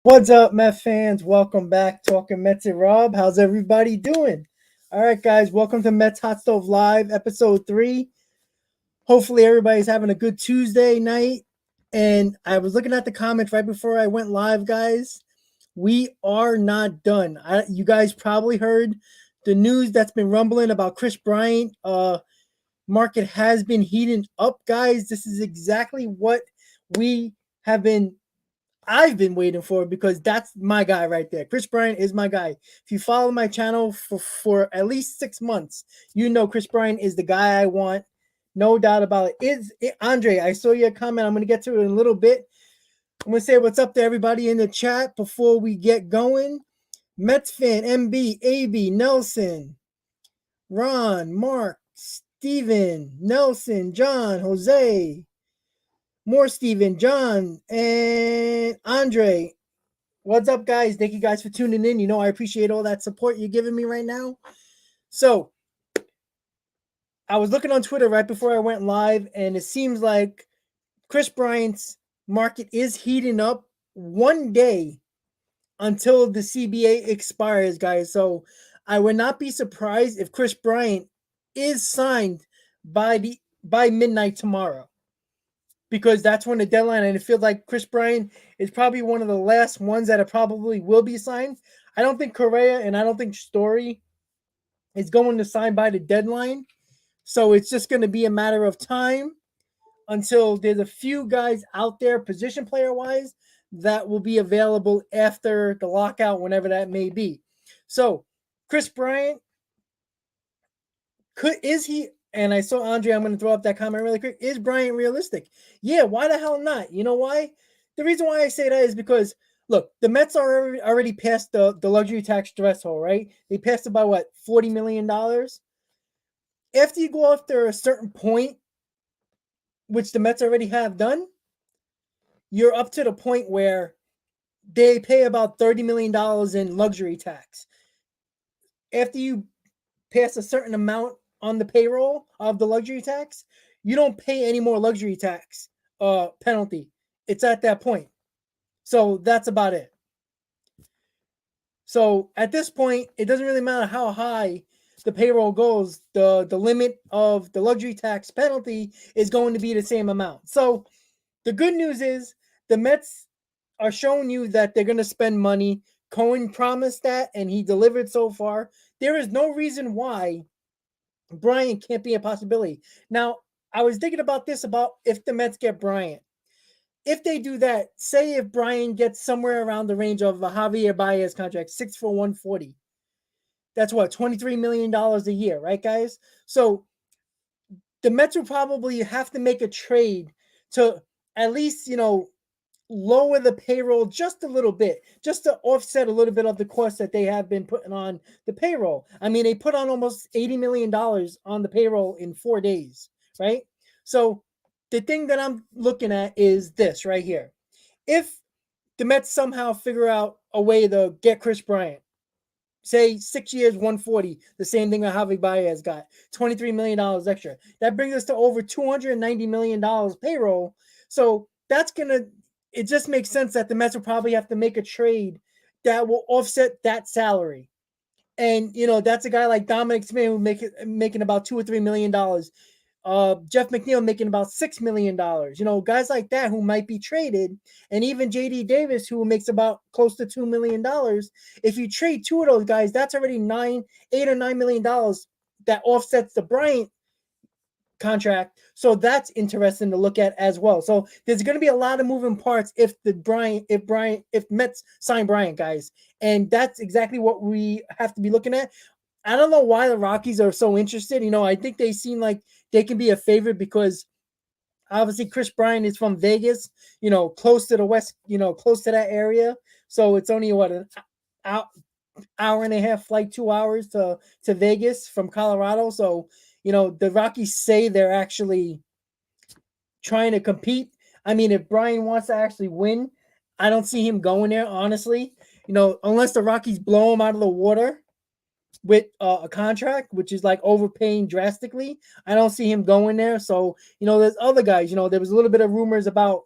What's up, Met fans? Welcome back, Talking Mets and Rob. How's everybody doing? All right, guys, welcome to Mets Hot Stove Live, episode 3. Hopefully, everybody's having a good Tuesday night. And I was looking at the comments right before I went live, guys. We are not done. You guys probably heard the news that's been rumbling about Chris Bryant. Market has been heating up, guys. This is exactly what we have been I've been waiting for, because that's my guy right there. Chris Bryant is my guy. If you follow my channel for at least 6 months, you know Chris Bryant is the guy I want. No doubt about it. Andre, I saw your comment. I'm going to get to it in a little bit. I'm going to say what's up to everybody in the chat before we get going. Mets fan, MB, AB, Nelson, Ron, Mark, Steven, Nelson, John, Jose, more Steven, John, and Andre. What's up, guys? Thank you guys for tuning in. You know, I appreciate all that support you're giving me right now. So, I was looking on Twitter right before I went live, and it seems like Chris Bryant's market is heating up one day until the CBA expires, guys. So, I would not be surprised if Chris Bryant is signed by midnight tomorrow, because that's when the deadline, and it feels like Chris Bryant is probably one of the last ones that probably will be signed. I don't think Correa and I don't think Story is going to sign by the deadline. So it's just going to be a matter of time until there's a few guys out there, position player wise, that will be available after the lockout, whenever that may be. So Chris Bryant, is he? And I saw Andre, I'm going to throw up that comment really quick. Is Bryant realistic? Yeah, why the hell not? You know why? The reason why I say that is because, look, the Mets are already past the luxury tax threshold, right? They passed about, what, $40 million? After you go after a certain point, which the Mets already have done, you're up to the point where they pay about $30 million in luxury tax. After you pass a certain amount on the payroll of the luxury tax, you don't pay any more luxury tax penalty. It's at that point. So that's about it. So at this point, it doesn't really matter how high the payroll goes. The limit of the luxury tax penalty is going to be the same amount. So the good news is the Mets are showing you that they're going to spend money. Cohen promised that, and he delivered so far. There is no reason why Bryant can't be a possibility. Now, I was thinking about this, about if the Mets get Bryant. If they do that, say if Bryant gets somewhere around the range of a Javier Baez contract, 6 for 140. That's what, $23 million a year, right, guys? So the Mets will probably have to make a trade to at least, lower the payroll just a little bit, just to offset a little bit of the cost that they have been putting on the payroll. I mean, they put on almost $80 million on the payroll in 4 days, right? So the thing that I'm looking at is this right here. If the Mets somehow figure out a way to get Chris Bryant, say 6 years, 140, the same thing that Javi Baez got, $23 million extra. That brings us to over $290 million payroll. So that's going to, it just makes sense that the Mets will probably have to make a trade that will offset that salary. And, that's a guy like Dominic Smith who making about $2 or $3 million. Jeff McNeil making about $6 million. Guys like that who might be traded, and even JD Davis who makes about close to $2 million. If you trade two of those guys, that's already $8 or $9 million that offsets the Bryant contract. So that's interesting to look at as well. So there's going to be a lot of moving parts if Mets sign Bryant, guys. And that's exactly what we have to be looking at. I don't know why the Rockies are so interested. I think they seem like they can be a favorite because obviously Chris Bryant is from Vegas, close to the West, close to that area. So it's only an hour and a half flight, 2 hours to Vegas from Colorado. So, the Rockies say they're actually trying to compete. I mean, if Bryant wants to actually win, I don't see him going there, honestly. Unless the Rockies blow him out of the water with a contract, which is like overpaying drastically, I don't see him going there. So, there's other guys. There was a little bit of rumors about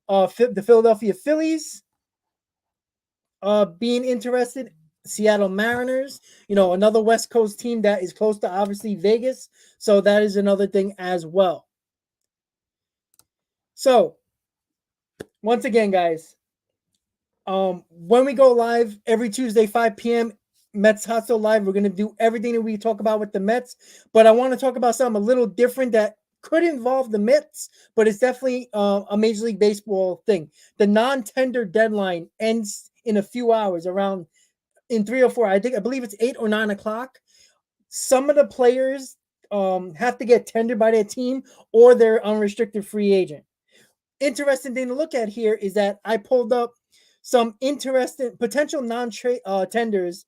the Philadelphia Phillies being interested. Seattle Mariners, another West Coast team that is close to obviously Vegas. So that is another thing as well. So once again, guys, when we go live every Tuesday, 5 p.m., Mets Hustle Live, we're going to do everything that we talk about with the Mets. But I want to talk about something a little different that could involve the Mets, but it's definitely a Major League Baseball thing. The non-tender deadline ends in a few hours, around in 3 or 4. I believe it's 8 or 9 o'clock. Some of the players have to get tendered by their team, or they're unrestricted free agent. Interesting thing to look at here is that I pulled up some interesting potential non-trade tenders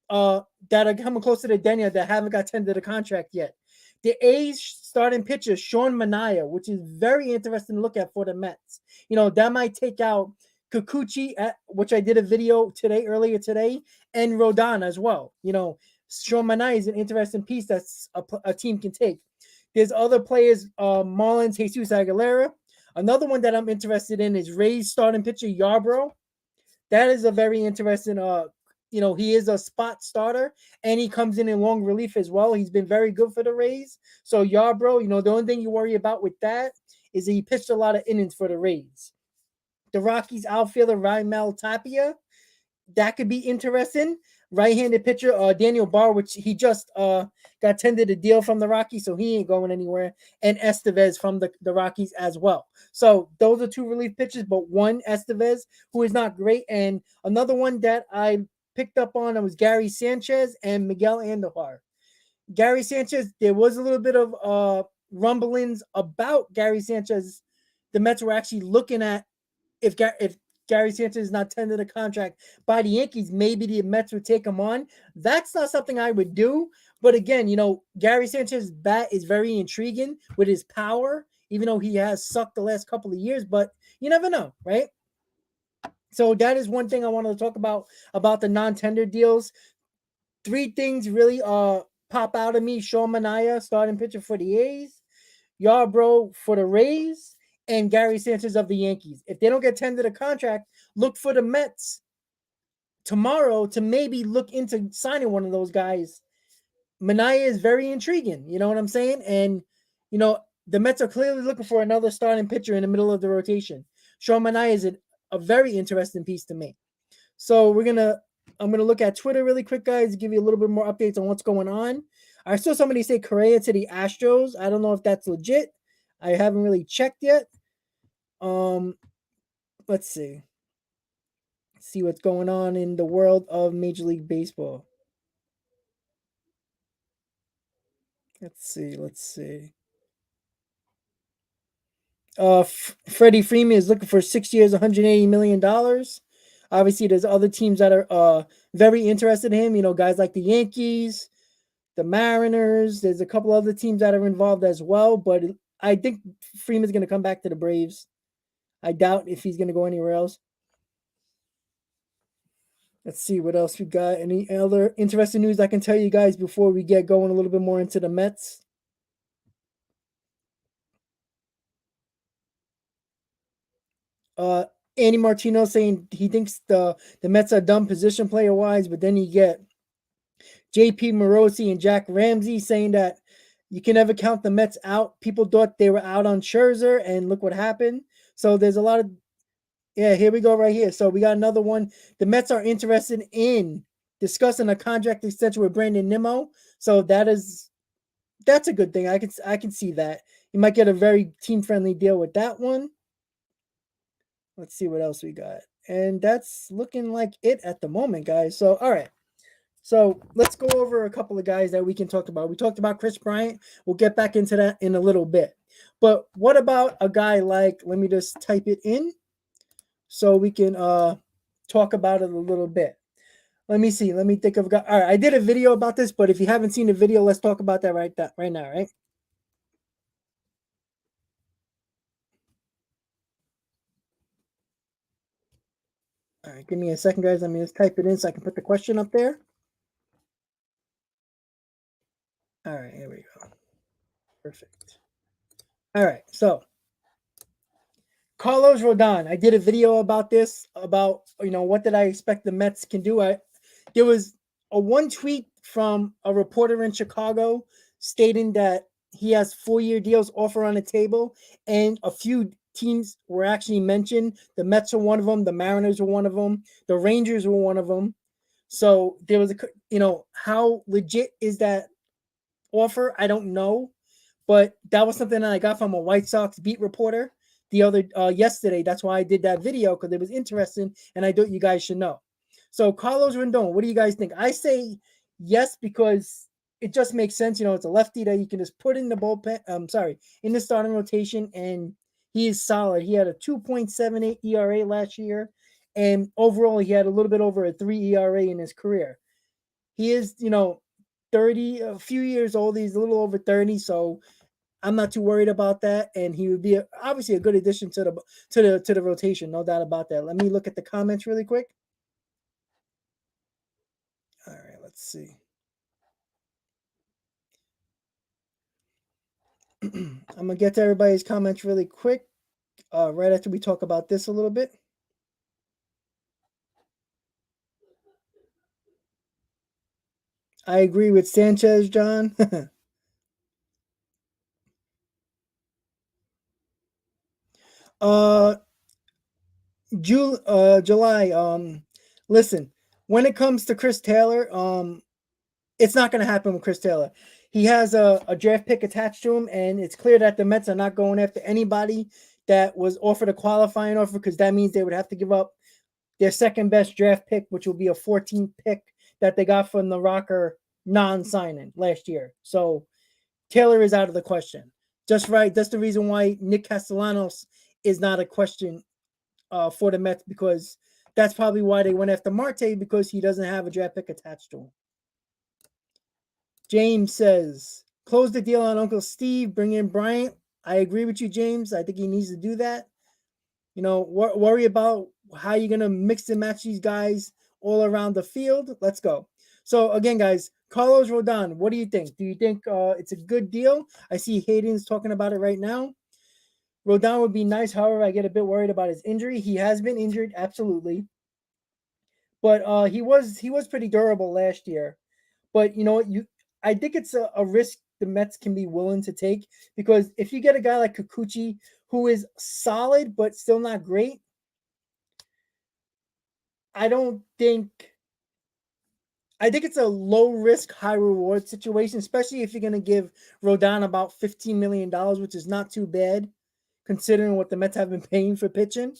that are coming close to the deadline that haven't got tendered a contract yet. The A's starting pitcher Sean Manaea, which is very interesting to look at for the Mets. That might take out Kikuchi, which I did a video earlier today, and Rodon as well. Sean Manaea is an interesting piece that's a team can take. There's other players, Marlins, Jesus Aguilera. Another one that I'm interested in is Rays starting pitcher Yarbrough. That is a very interesting. He is a spot starter and he comes in long relief as well. He's been very good for the Rays. So Yarbrough, the only thing you worry about with that is that he pitched a lot of innings for the Rays. The Rockies outfielder Raimel Tapia, that could be interesting. Right-handed pitcher Daniel Barr, which he just got tendered a deal from the Rockies, so he ain't going anywhere. And Estevez from the Rockies as well. So those are two relief pitchers, but one Estevez who is not great, and another one that I picked up on was Gary Sanchez and Miguel Andujar. Gary Sanchez, there was a little bit of rumblings about Gary Sanchez. The Mets were actually looking at if Gary Sanchez is not tendered a contract by the Yankees, maybe the Mets would take him on. That's not something I would do. But again, Gary Sanchez's bat is very intriguing with his power, even though he has sucked the last couple of years. But you never know, right? So that is one thing I wanted to talk about the non-tender deals. Three things really pop out of me. Sean Manaea, starting pitcher for the A's. Yarbrough for the Rays, and Gary Sanchez of the Yankees. If they don't get tendered a contract, look for the Mets tomorrow to maybe look into signing one of those guys. Manaea is very intriguing. You know what I'm saying? And, the Mets are clearly looking for another starting pitcher in the middle of the rotation. Sean Manaea is a very interesting piece to me. So I'm gonna look at Twitter really quick, guys, give you a little bit more updates on what's going on. I saw somebody say Correa to the Astros. I don't know if that's legit. I haven't really checked yet. Let's see. See what's going on in the world of Major League Baseball. Let's see. Freddie Freeman is looking for 6 years, $180 million. Obviously, there's other teams that are very interested in him. Guys like the Yankees, the Mariners. There's a couple other teams that are involved as well. But I think Freeman's going to come back to the Braves. I doubt if he's going to go anywhere else. Let's see what else we got. Any other interesting news I can tell you guys before we get going a little bit more into the Mets? Andy Martino saying he thinks the Mets are dumb position player wise, but then you get JP Morosi and Jack Ramsey saying that you can never count the Mets out. People thought they were out on Scherzer, and look what happened. So there's a lot of here we go right here. So we got another one. The Mets are interested in discussing a contract extension with Brandon Nimmo. So that's a good thing. I can see that. You might get a very team-friendly deal with that one. Let's see what else we got. And that's looking like it at the moment, guys. So, all right. So let's go over a couple of guys that we can talk about. We talked about Chris Bryant. We'll get back into that in a little bit. But what about a guy like, let me just type it in so we can talk about it a little bit. Let me see. Let me think of a guy. All right, I did a video about this, but if you haven't seen the video, let's talk about that right now, right? All right, give me a second, guys. Let me just type it in so I can put the question up there. All right, here we go. Perfect. All right, so Carlos Rodon. I did a video about this, about what did I expect the Mets can do. There was a one tweet from a reporter in Chicago stating that he has 4-year deals offer on the table, and a few teams were actually mentioned. The Mets are one of them. The Mariners were one of them. The Rangers were one of them. So there was how legit is that offer? I don't know, but that was something that I got from a White Sox beat reporter yesterday. That's why I did that video, because it was interesting, and I thought you guys should know. So Carlos Rendon, what do you guys think? I say yes, because it just makes sense. It's a lefty that you can just put in the bullpen. In the starting rotation, and he is solid. He had a 2.78 ERA last year, and overall he had a little bit over a 3 ERA in his career. He is, 30, a few years old. He's a little over 30, so I'm not too worried about that. And he would be obviously a good addition to the rotation, no doubt about that. Let me look at the comments really quick. All right, let's see. I'm gonna get to everybody's comments really quick, right after we talk about this a little bit. I agree with Sanchez, John. uh, July. Listen, when it comes to Chris Taylor, it's not going to happen with Chris Taylor. He has a draft pick attached to him, and it's clear that the Mets are not going after anybody that was offered a qualifying offer, because that means they would have to give up their second best draft pick, which will be a 14th pick that they got from the Rocker non-signing last year. So Taylor is out of the question. Just right. That's the reason why Nick Castellanos is not a question for the Mets, because that's probably why they went after Marte, because he doesn't have a draft pick attached to him. James says, close the deal on Uncle Steve, bring in Bryant. I agree with you, James. I think he needs to do that. Worry about how you're going to mix and match these guys all around the field. Let's go. So, again, guys, Carlos Rodon, what do you think? Do you think it's a good deal? I see Hayden's talking about it right now. Rodon would be nice. However, I get a bit worried about his injury. He has been injured, absolutely. But he was pretty durable last year. But you know what? I think it's a risk the Mets can be willing to take, because if you get a guy like Kikuchi, who is solid but still not great, I think it's a low risk, high reward situation, especially if you're going to give Rodon about $15 million, which is not too bad considering what the Mets have been paying for pitching.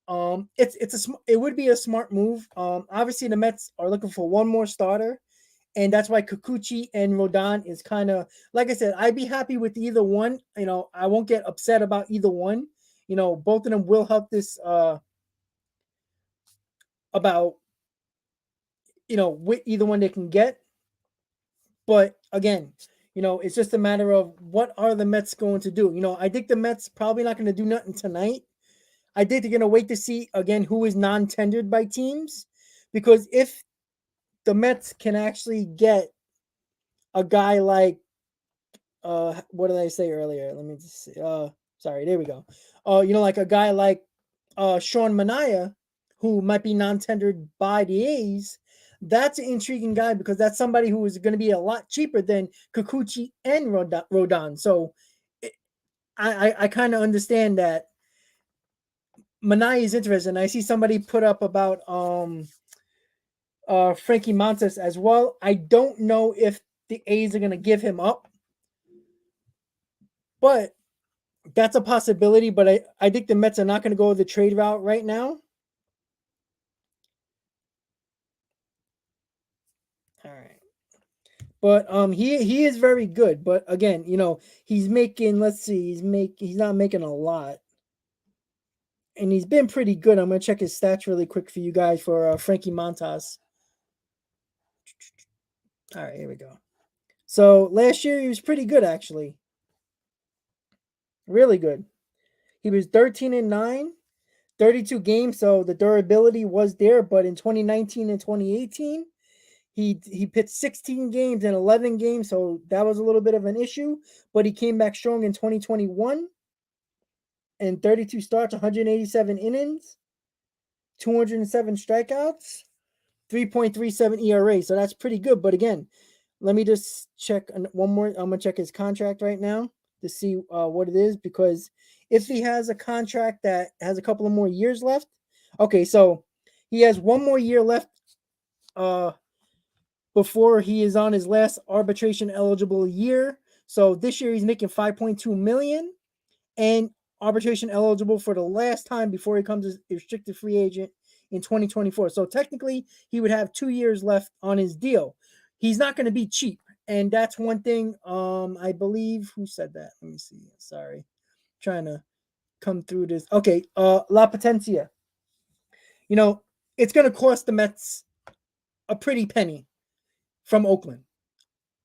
It would be a smart move. Obviously the Mets are looking for one more starter, and that's why Kikuchi and Rodon is kind of, like I said, I'd be happy with either one. I won't get upset about either one. Both of them will help this about with either one they can get. But again, it's just a matter of what are the Mets going to do. I think the Mets probably not going to do nothing tonight. I think they're going to wait to see again who is non-tendered by teams, because if the Mets can actually get a guy like what did I say earlier? Let me just see. Sorry, there we go. Like a guy like Sean Manaea, who might be non-tendered by the A's. That's an intriguing guy, because that's somebody who is going to be a lot cheaper than Kikuchi and Rodon. So I kind of understand that Manaea is interested. I see somebody put up about Frankie Montas as well. I don't know if the A's are going to give him up, but that's a possibility. But I think the Mets are not going to go the trade route right now. All right. But he is very good. But again, he's making, let's see, he's not making a lot. And he's been pretty good. I'm gonna check his stats really quick for you guys for Frankie Montas. All right, here we go. So last year he was pretty good, actually. Really good. He was 13-9, 32 games, so the durability was there. But in 2019 and 2018, he pitched 16 games and 11 games, so that was a little bit of an issue. But he came back strong in 2021. 132 starts, 187 innings, 207 strikeouts, 3.37 ERA. So that's pretty good. But again, let me just check one more. I'm going to check his contract right now to see what it is, because if he has a contract that has a couple of more years left. Okay, so he has one more year left before he is on his last arbitration eligible year. So this year he's making 5.2 million and arbitration eligible for the last time before he becomes a restricted free agent in 2024. So technically he would have 2 years left on his deal. He's not going to be cheap. And that's one thing. I believe, who said that? Let me see. Sorry. Trying to come through this. Okay, La Potencia. You know, it's going to cost the Mets a pretty penny from Oakland.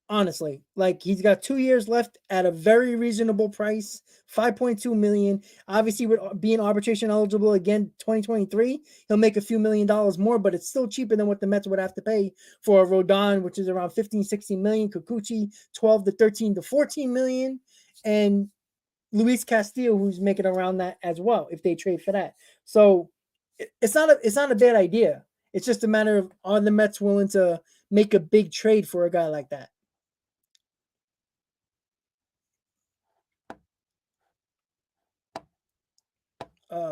Honestly, like, he's got 2 years left at a very reasonable price, 5.2 million. Obviously, with being arbitration eligible again 2023, he'll make a few $1,000,000 more, but it's still cheaper than what the Mets would have to pay for a Rodon, which is around 15, 16 million, Kikuchi 12 to 13 to 14 million, and Luis Castillo, who's making around that as well if they trade for that. So it's not a bad idea. It's just a matter of, are the Mets willing to make a big trade for a guy like that?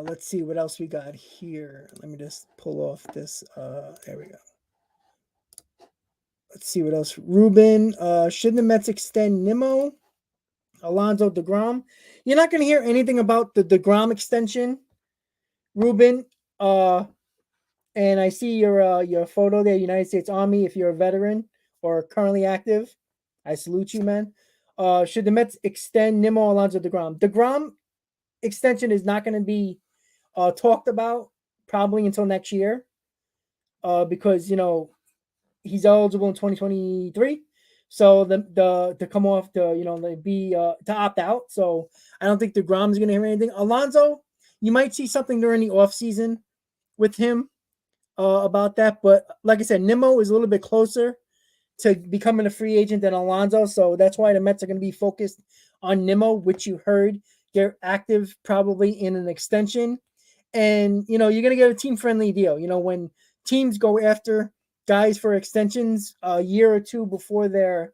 Let's see what else we got here. Let me just pull off this. There we go. Let's see what else. Ruben, should the Mets extend Nimmo? Alonso, DeGrom. You're not going to hear anything about the DeGrom extension, Ruben. And I see your photo there, United States Army. If you're a veteran or currently active, I salute you, man. Should the Mets extend Nimmo, Alonso, DeGrom? DeGrom extension is not going to be talked about probably until next year, because he's eligible in 2023. So the to come off the be to opt out. So I don't think DeGrom's going to hear anything. Alonso, you might see something during the offseason with him about that. But like I said, Nimmo is a little bit closer to becoming a free agent than Alonso. So that's why the Mets are going to be focused on Nimmo, which you heard they're active probably in an extension. And, you're going to get a team-friendly deal. When teams go after guys for extensions a year or two before their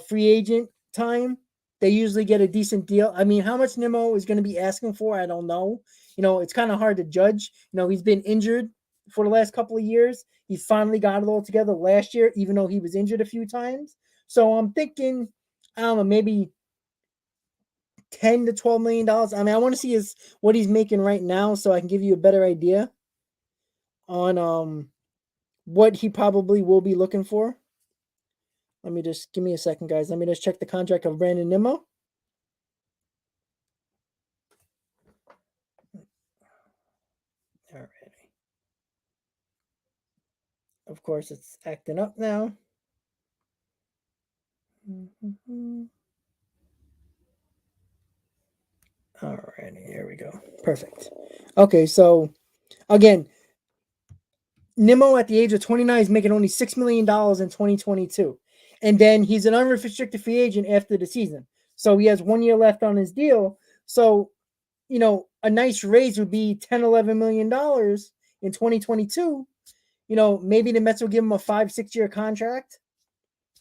free agent time, they usually get a decent deal. I mean, how much Nimmo is going to be asking for, I don't know. It's kind of hard to judge. He's been injured for the last couple of years. He finally got it all together last year, even though he was injured a few times. So I'm thinking, I don't know, maybe $10 to $12 million. I mean, I want to see what he's making right now, so I can give you a better idea on what he probably will be looking for. Let me just give me a second, guys. Let me just check the contract of Brandon Nimmo. All right. Of course, it's acting up now. All right, here we go. Perfect. Okay, so again, Nimmo at the age of 29 is making only $6 million in 2022. And then he's an unrestricted free agent after the season. So he has 1 year left on his deal. So, a nice raise would be $10, $11 million in 2022. Maybe the Mets will give him a 5-6 year contract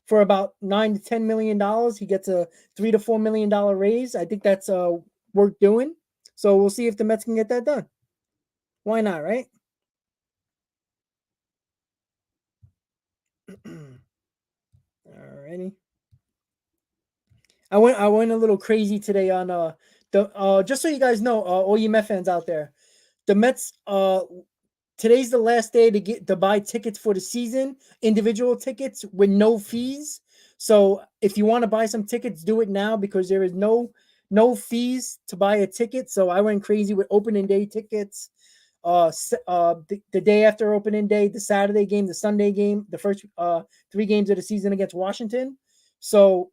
for about $9 to $10 million. He gets a $3 to $4 million raise. I think that's worth doing. So we'll see if the Mets can get that done. Why not, right? Alrighty. I went a little crazy today on the just so you guys know, all you Met fans out there, the Mets today's the last day to buy tickets for the season, individual tickets with no fees. So if you want to buy some tickets, do it now, because there is no fees to buy a ticket. So I went crazy with opening day tickets. The day after opening day, the Saturday game, the Sunday game, the first 3 games of the season against Washington. So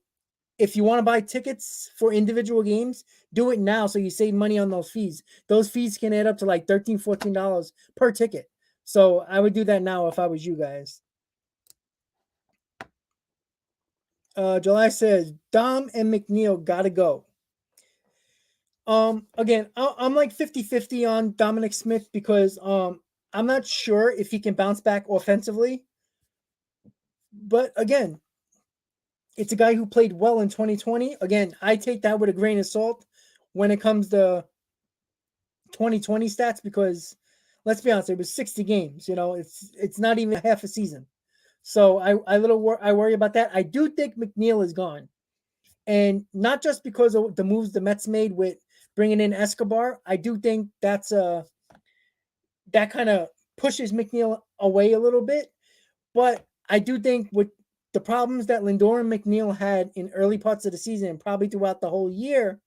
if you want to buy tickets for individual games, do it now so you save money on those fees. Those fees can add up to like $13, $14 per ticket. So I would do that now if I was you guys. July says, Dom and McNeil got to go. Again, I'm like 50-50 on Dominic Smith because I'm not sure if he can bounce back offensively. But again, it's a guy who played well in 2020. Again, I take that with a grain of salt when it comes to 2020 stats because let's be honest, it was 60 games. It's not even half a season. So I worry about that. I do think McNeil is gone, and not just because of the moves the Mets made with bringing in Escobar. I do think that kind of pushes McNeil away a little bit. But I do think with the problems that Lindor and McNeil had in early parts of the season and probably throughout the whole year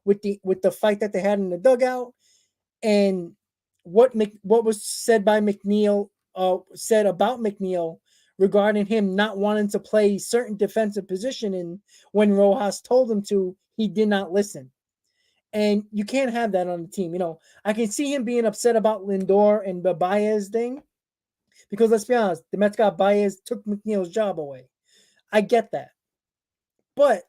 with the fight that they had in the dugout and what was said by McNeil said about McNeil regarding him not wanting to play certain defensive position and when Rojas told him to, he did not listen. And you can't have that on the team. I can see him being upset about Lindor and the Baez thing because let's be honest, the Mets got Baez, took McNeil's job away. I get that. But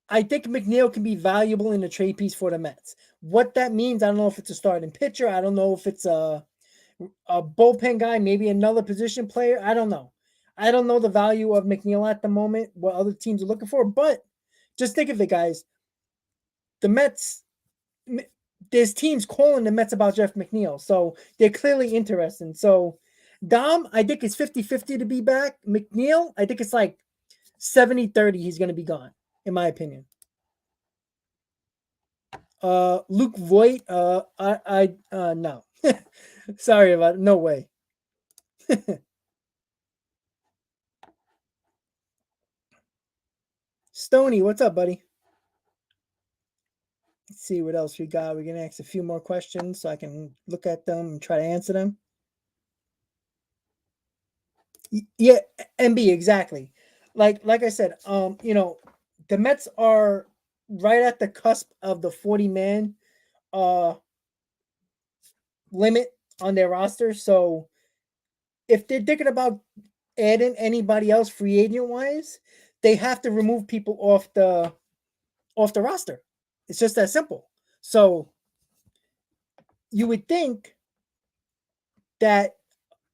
I think McNeil can be valuable in a trade piece for the Mets. What that means, I don't know if it's a starting pitcher. I don't know if it's a bullpen guy, maybe another position player. I don't know. I don't know the value of McNeil at the moment, what other teams are looking for. But just think of it, guys. The Mets, there's teams calling the Mets about Jeff McNeil. So they're clearly interested. So Dom, I think it's 50-50 to be back. McNeil, I think it's like 70-30 he's going to be gone, in my opinion. Luke Voigt, no. Sorry about it. No way. Stony, what's up, buddy? Let's see what else we got. We're gonna ask a few more questions so I can look at them and try to answer them. Yeah, MB, exactly. Like I said, the Mets are right at the cusp of the 40-man limit on their roster. So if they're thinking about adding anybody else free agent wise, they have to remove people off the roster. It's just that simple. So you would think that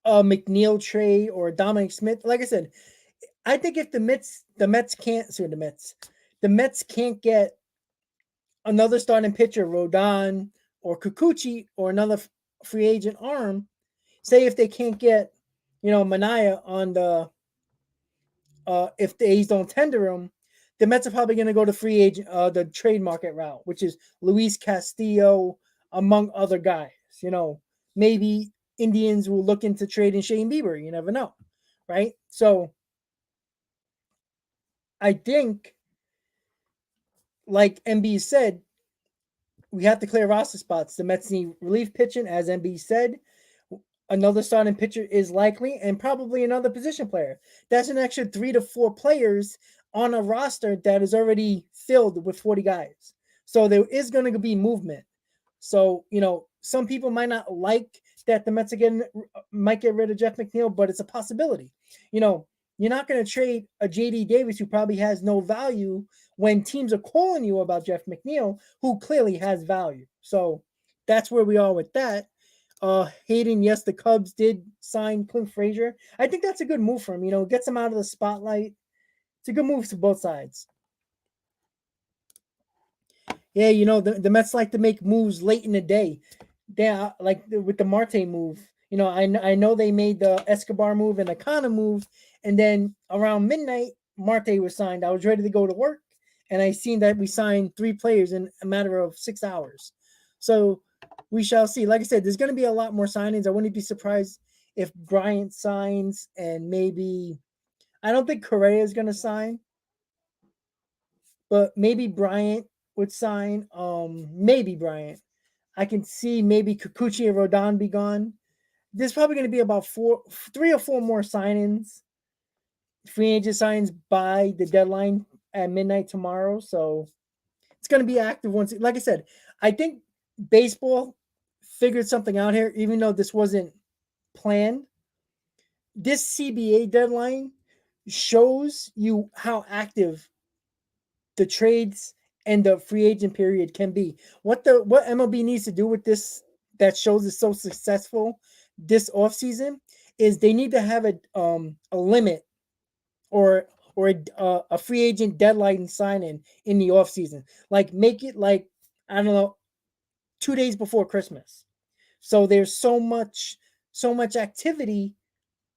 a McNeil trade or Dominic Smith, like I said, I think if the Mets can't get another starting pitcher, Rodon or Kikuchi or another free agent arm. Say if they can't get, Mania on the if the A's don't tender him, the Mets are probably going to go to free agent, the trade market route, which is Luis Castillo, among other guys. Maybe Indians will look into trading Shane Bieber. You never know, right? So I think, like MB said, we have to clear roster spots. The Mets need relief pitching, as MB said. Another starting pitcher is likely, and probably another position player. That's an extra 3 to 4 players on a roster that is already filled with 40 guys. So there is going to be movement. So, some people might not like that the Mets might get rid of Jeff McNeil, but it's a possibility. You're not going to trade a JD Davis who probably has no value when teams are calling you about Jeff McNeil, who clearly has value. So that's where we are with that. Hayden, yes, the Cubs did sign Clint Frazier. I think that's a good move for him. Gets him out of the spotlight. It's a good move to both sides. Yeah, the Mets like to make moves late in the day. Yeah, like with the Marte move. I know they made the Escobar move and the Kana move, and then around midnight, Marte was signed. I was ready to go to work, and I seen that we signed 3 players in a matter of 6 hours. So we shall see. Like I said, there's going to be a lot more signings. I wouldn't be surprised if Bryant signs, and maybe I don't think Correa is going to sign, but maybe Bryant would sign. Maybe Bryant. I can see maybe Kikuchi and Rodon be gone. There's probably going to be about 3 or 4 more signings, free agent signs by the deadline at midnight tomorrow. So it's going to be active once. Like I said, I think baseball figured something out here, even though this wasn't planned. This CBA deadline shows you how active the trades and the free agent period can be. What MLB needs to do with this that shows it's so successful this offseason is they need to have a limit or a free agent deadline sign in the offseason. Like make it like I don't know 2 days before Christmas. So there's so much activity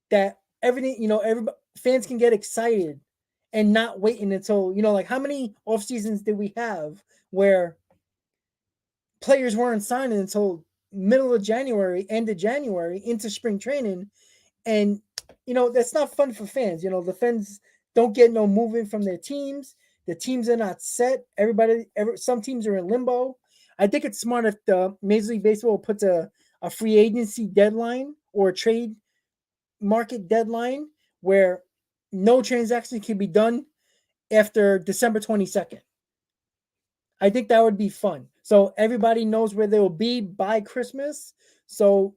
that everything everybody fans can get excited and not waiting until like how many off seasons did we have where players weren't signing until middle of January, end of January into spring training, and that's not fun for fans. The fans don't get no movement from their teams. The teams are not set. Some teams are in limbo. I think it's smart if the Major League Baseball puts a free agency deadline or a trade market deadline where no transaction can be done after December 22nd. I think that would be fun. So everybody knows where they will be by Christmas. So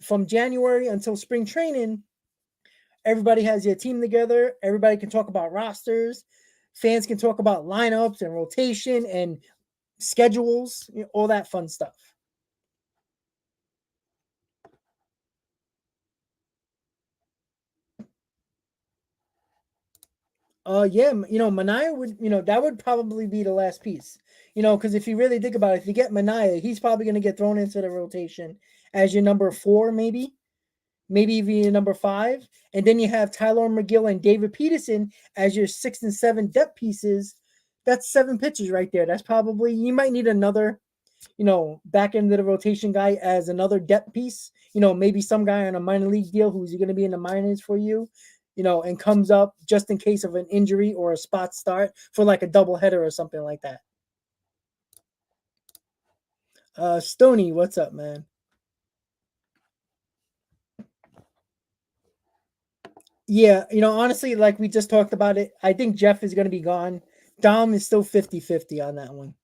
from January until spring training, everybody has their team together. Everybody can talk about rosters. Fans can talk about lineups and rotation and schedules, all that fun stuff. Yeah, Mania would, that would probably be the last piece. Because if you really think about it, if you get Mania, he's probably going to get thrown into the rotation as your number 4, maybe even your number 5, and then you have Tyler McGill and David Peterson as your 6 and 7 depth pieces. That's 7 pitchers right there. That's probably you might need another, back end of the rotation guy as another depth piece. Maybe some guy on a minor league deal who's going to be in the minors for you. And comes up just in case of an injury or a spot start for like a doubleheader or something like that. Stoney, what's up, man? Yeah, honestly, like we just talked about it, I think Jeff is going to be gone. Dom is still 50-50 on that one.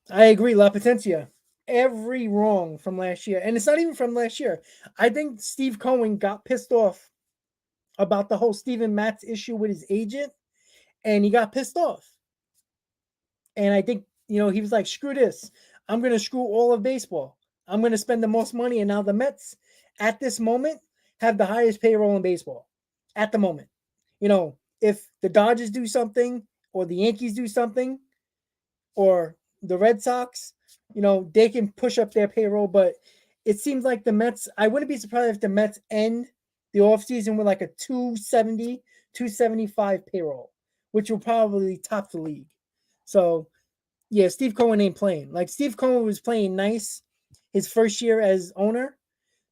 I agree, La Potencia. Every wrong from last year. And it's not even from last year. I think Steve Cohen got pissed off about the whole Steven Matz issue with his agent, and he got pissed off. And I think, he was like, screw this. I'm going to screw all of baseball. I'm going to spend the most money. And now the Mets, at this moment, have the highest payroll in baseball. At the moment. If the Dodgers do something, or the Yankees do something, or the Red Sox, they can push up their payroll. But it seems like the Mets, I wouldn't be surprised if the Mets end the offseason with like a 270, 275 payroll, which will probably top the league. So, yeah, Steve Cohen ain't playing. Like, Steve Cohen was playing nice his first year as owner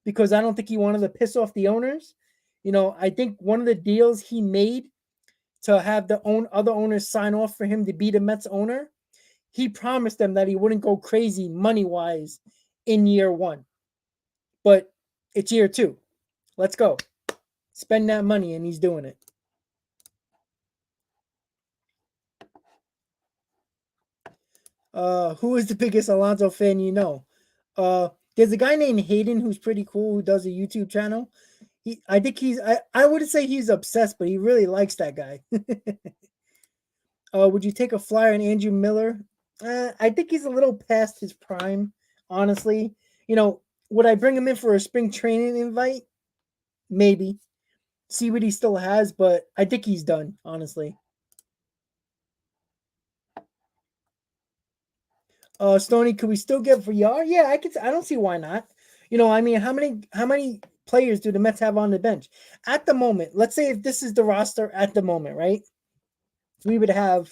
because I don't think he wanted to piss off the owners. I think one of the deals he made to have the other owners sign off for him to be the Mets owner, he promised them that he wouldn't go crazy money-wise in year 1. But it's year 2. Let's go. Spend that money, and he's doing it. Who is the biggest Alonso fan you know? There's a guy named Hayden who's pretty cool who does a YouTube channel. I think I wouldn't say he's obsessed, but he really likes that guy. Would you take a flyer on Andrew Miller? I think he's a little past his prime, honestly. Would I bring him in for a spring training invite? Maybe. See what he still has, but I think he's done, honestly. Stoney, could we still get VR? Yeah, I don't see why not. I mean, how many players do the Mets have on the bench at the moment? Let's say if this is the roster at the moment, right? We would have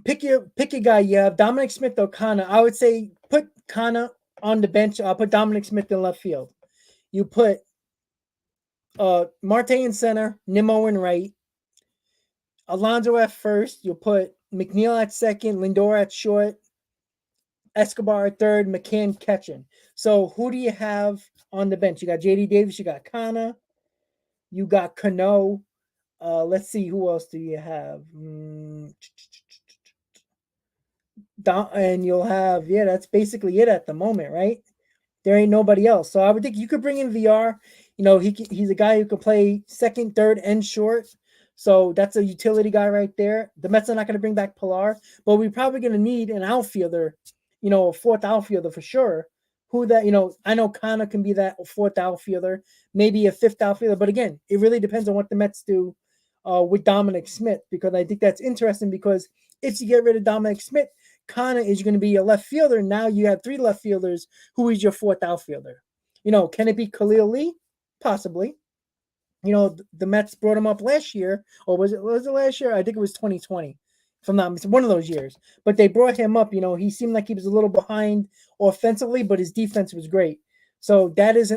pick your guy. You have Dominic Smith or Kana. I would say put Kana on the bench. I'll put Dominic Smith in left field. You put Marte in center, Nimmo in right, Alonso at first. You'll put McNeil at second, Lindor at short, Escobar at third, McCann catching. So who do you have on the bench? You got JD Davis, you got Kana, you got Cano. Let's see, who else do you have? And you'll have, that's basically it at the moment, right? There ain't nobody else. So I would think you could bring in VR. He's a guy who can play second, third, and short. So that's a utility guy right there. The Mets are not going to bring back Pilar, but we're probably going to need an outfielder, a fourth outfielder for sure. Who that, I know Connor can be that fourth outfielder, maybe a fifth outfielder. But again, it really depends on what the Mets do with Dominic Smith, because I think that's interesting, because if you get rid of Dominic Smith, Connor is going to be a left fielder. Now you have three left fielders. Who is your fourth outfielder? Can it be Khalil Lee? Possibly. The Mets brought him up last year, or was it last year? I think it was 2020, if I'm not mistaken, one of those years. But they brought him up. He seemed like he was a little behind offensively, but his defense was great. So that is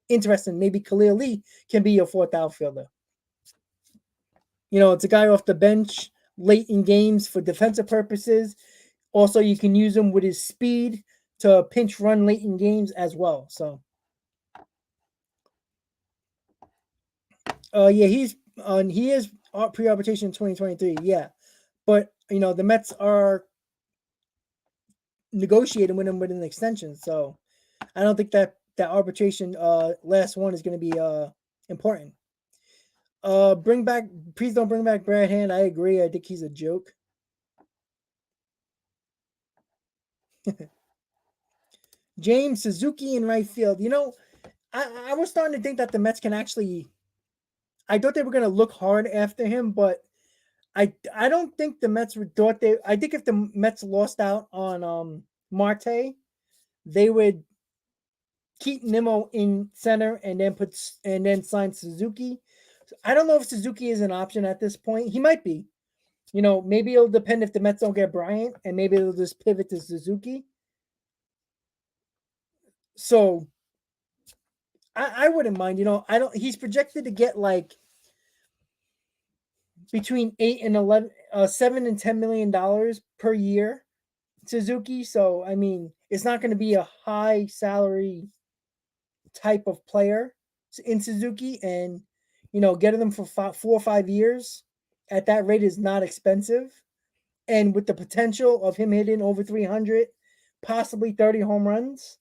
interesting. Maybe Khalil Lee can be your fourth outfielder. It's a guy off the bench late in games for defensive purposes. Also, you can use him with his speed to pinch run late in games as well. So. Yeah, he is pre-arbitration in 2023. Yeah, but the Mets are negotiating with him with an extension, so I don't think that arbitration last one is going to be important. Please don't bring back Brad Hand. I agree. I think he's a joke. James Suzuki in right field. I was starting to think that the Mets can actually. I thought they were going to look hard after him, but I don't think the Mets thought they. I think if the Mets lost out on Marte, they would keep Nimmo in center and then sign Suzuki. I don't know if Suzuki is an option at this point. He might be. Maybe it'll depend if the Mets don't get Bryant, and maybe they'll just pivot to Suzuki. So I wouldn't mind. I don't. He's projected to get like between 7 and $10 million per year, Suzuki. So I mean, it's not going to be a high salary type of player in Suzuki, and getting them for 4 or 5 years at that rate is not expensive, and with the potential of him hitting over 300, possibly 30 home runs,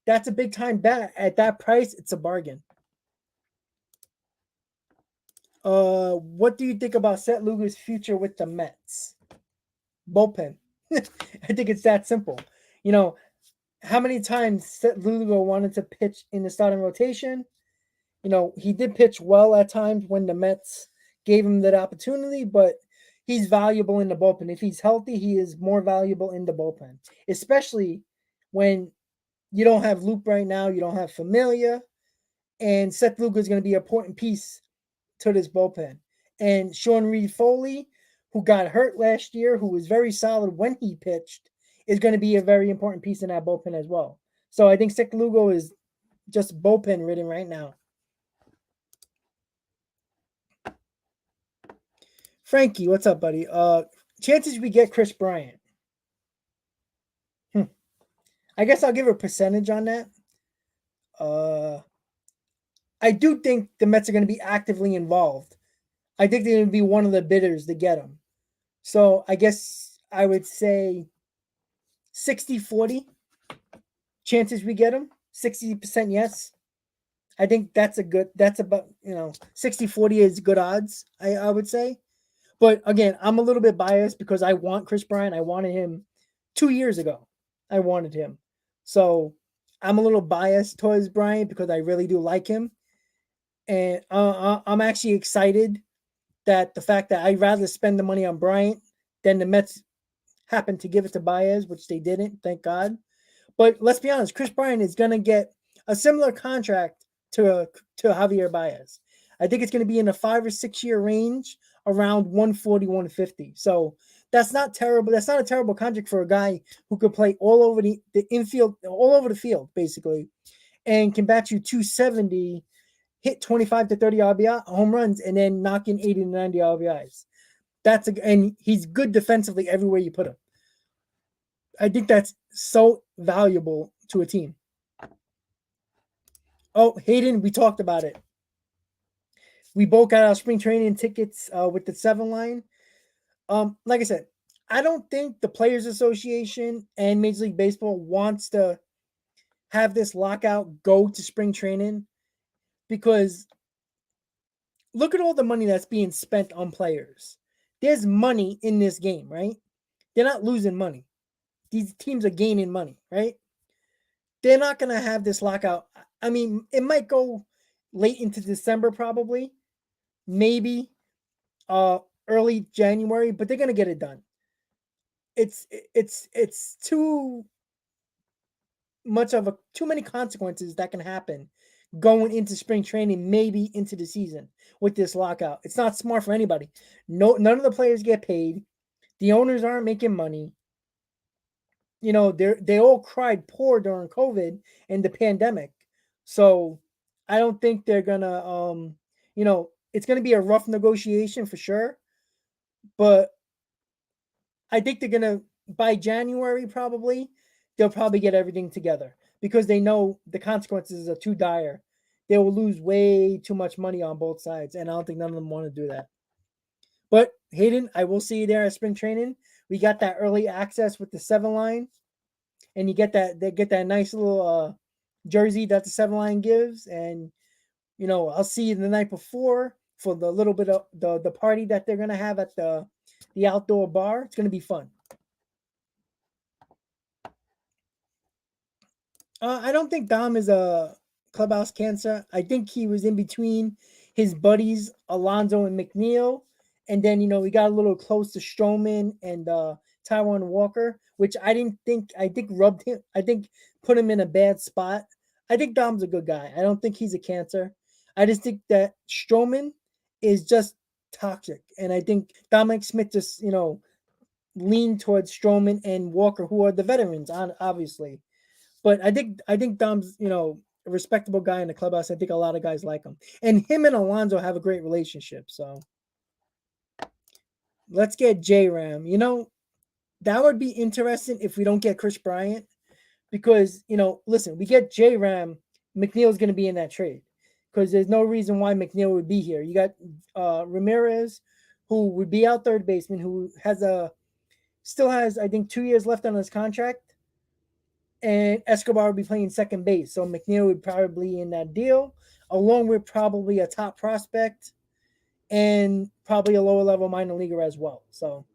that's a big time bet. At that price, it's a bargain. What do you think about Seth Lugo's future with the Mets? Bullpen. I think it's that simple. How many times Seth Lugo wanted to pitch in the starting rotation? He did pitch well at times when the Mets gave him that opportunity, but he's valuable in the bullpen. If he's healthy, he is more valuable in the bullpen, especially when you don't have Loop right now, you don't have Familia, and Seth Lugo is going to be an important piece to this bullpen. And Sean Reed Foley, who got hurt last year, who was very solid when he pitched, is going to be a very important piece in that bullpen as well. So I think Seth Lugo is just bullpen ridden right now. Frankie, what's up, buddy? Chances we get Chris Bryant. I guess I'll give a percentage on that. I do think the Mets are going to be actively involved. I think they're going to be one of the bidders to get him. So I guess I would say 60-40 chances we get him. 60% yes. I think that's about, 60-40 is good odds, I would say. But again, I'm a little bit biased because I want Chris Bryant. I wanted him 2 years ago. I wanted him. So I'm a little biased towards Bryant because I really do like him. And I'm actually excited that the fact that I'd rather spend the money on Bryant than the Mets happened to give it to Baez, which they didn't, thank God. But let's be honest, Chris Bryant is going to get a similar contract to Javier Baez. I think it's going to be in a 5 or 6 year range, around 140, 150. So that's not terrible. That's not a terrible contract for a guy who could play all over the infield, all over the field, basically, and can bat you 270, hit 25 to 30 RBI home runs, and then knock in 80 to 90 RBIs. And he's good defensively everywhere you put him. I think that's so valuable to a team. Oh, Hayden, we talked about it. We both got our spring training tickets with the 7 line. Like I said, I don't think the Players Association and Major League Baseball wants to have this lockout go to spring training, because look at all the money that's being spent on players. There's money in this game, right? They're not losing money. These teams are gaining money, right? They're not going to have this lockout. I mean, it might go late into December, probably, maybe early January, but they're going to get it done. It's too many consequences that can happen going into spring training, maybe into the season with this lockout. It's not smart for anybody. No, none of the players get paid. The owners aren't making money. They all cried poor during COVID and the pandemic. So I don't think they're gonna it's gonna be a rough negotiation for sure. But I think they're gonna by January probably they'll probably get everything together because they know the consequences are too dire. They will lose way too much money on both sides, and I don't think none of them want to do that. But Hayden, I will see you there at spring training. We got that early access with the 7 line, and you get that nice little jersey that the 7 line gives, and I'll see you the night before for the little bit of the party that they're gonna have at the outdoor bar. It's gonna be fun. I don't think Dom is a clubhouse cancer. I think he was in between his buddies Alonzo and McNeil, and then we got a little close to Stroman and Taiwan Walker, which I didn't think. I think rubbed him. I think put him in a bad spot. I think Dom's a good guy. I don't think he's a cancer. I just think that Stroman is just toxic, and I think Dominic Smith just lean towards Stroman and Walker, who are the veterans, obviously. But I think Dom's a respectable guy in the clubhouse. I think a lot of guys like him, and him and Alonzo have a great relationship. So let's get J Ram. That would be interesting if we don't get Chris Bryant because listen, we get J Ram, McNeil's going to be in that trade because there's no reason why McNeil would be here. You got Ramirez, who would be out third baseman, who still has I think 2 years left on his contract, and Escobar would be playing second base. So McNeil would probably be in that deal, along with probably a top prospect and probably a lower level minor leaguer as well. So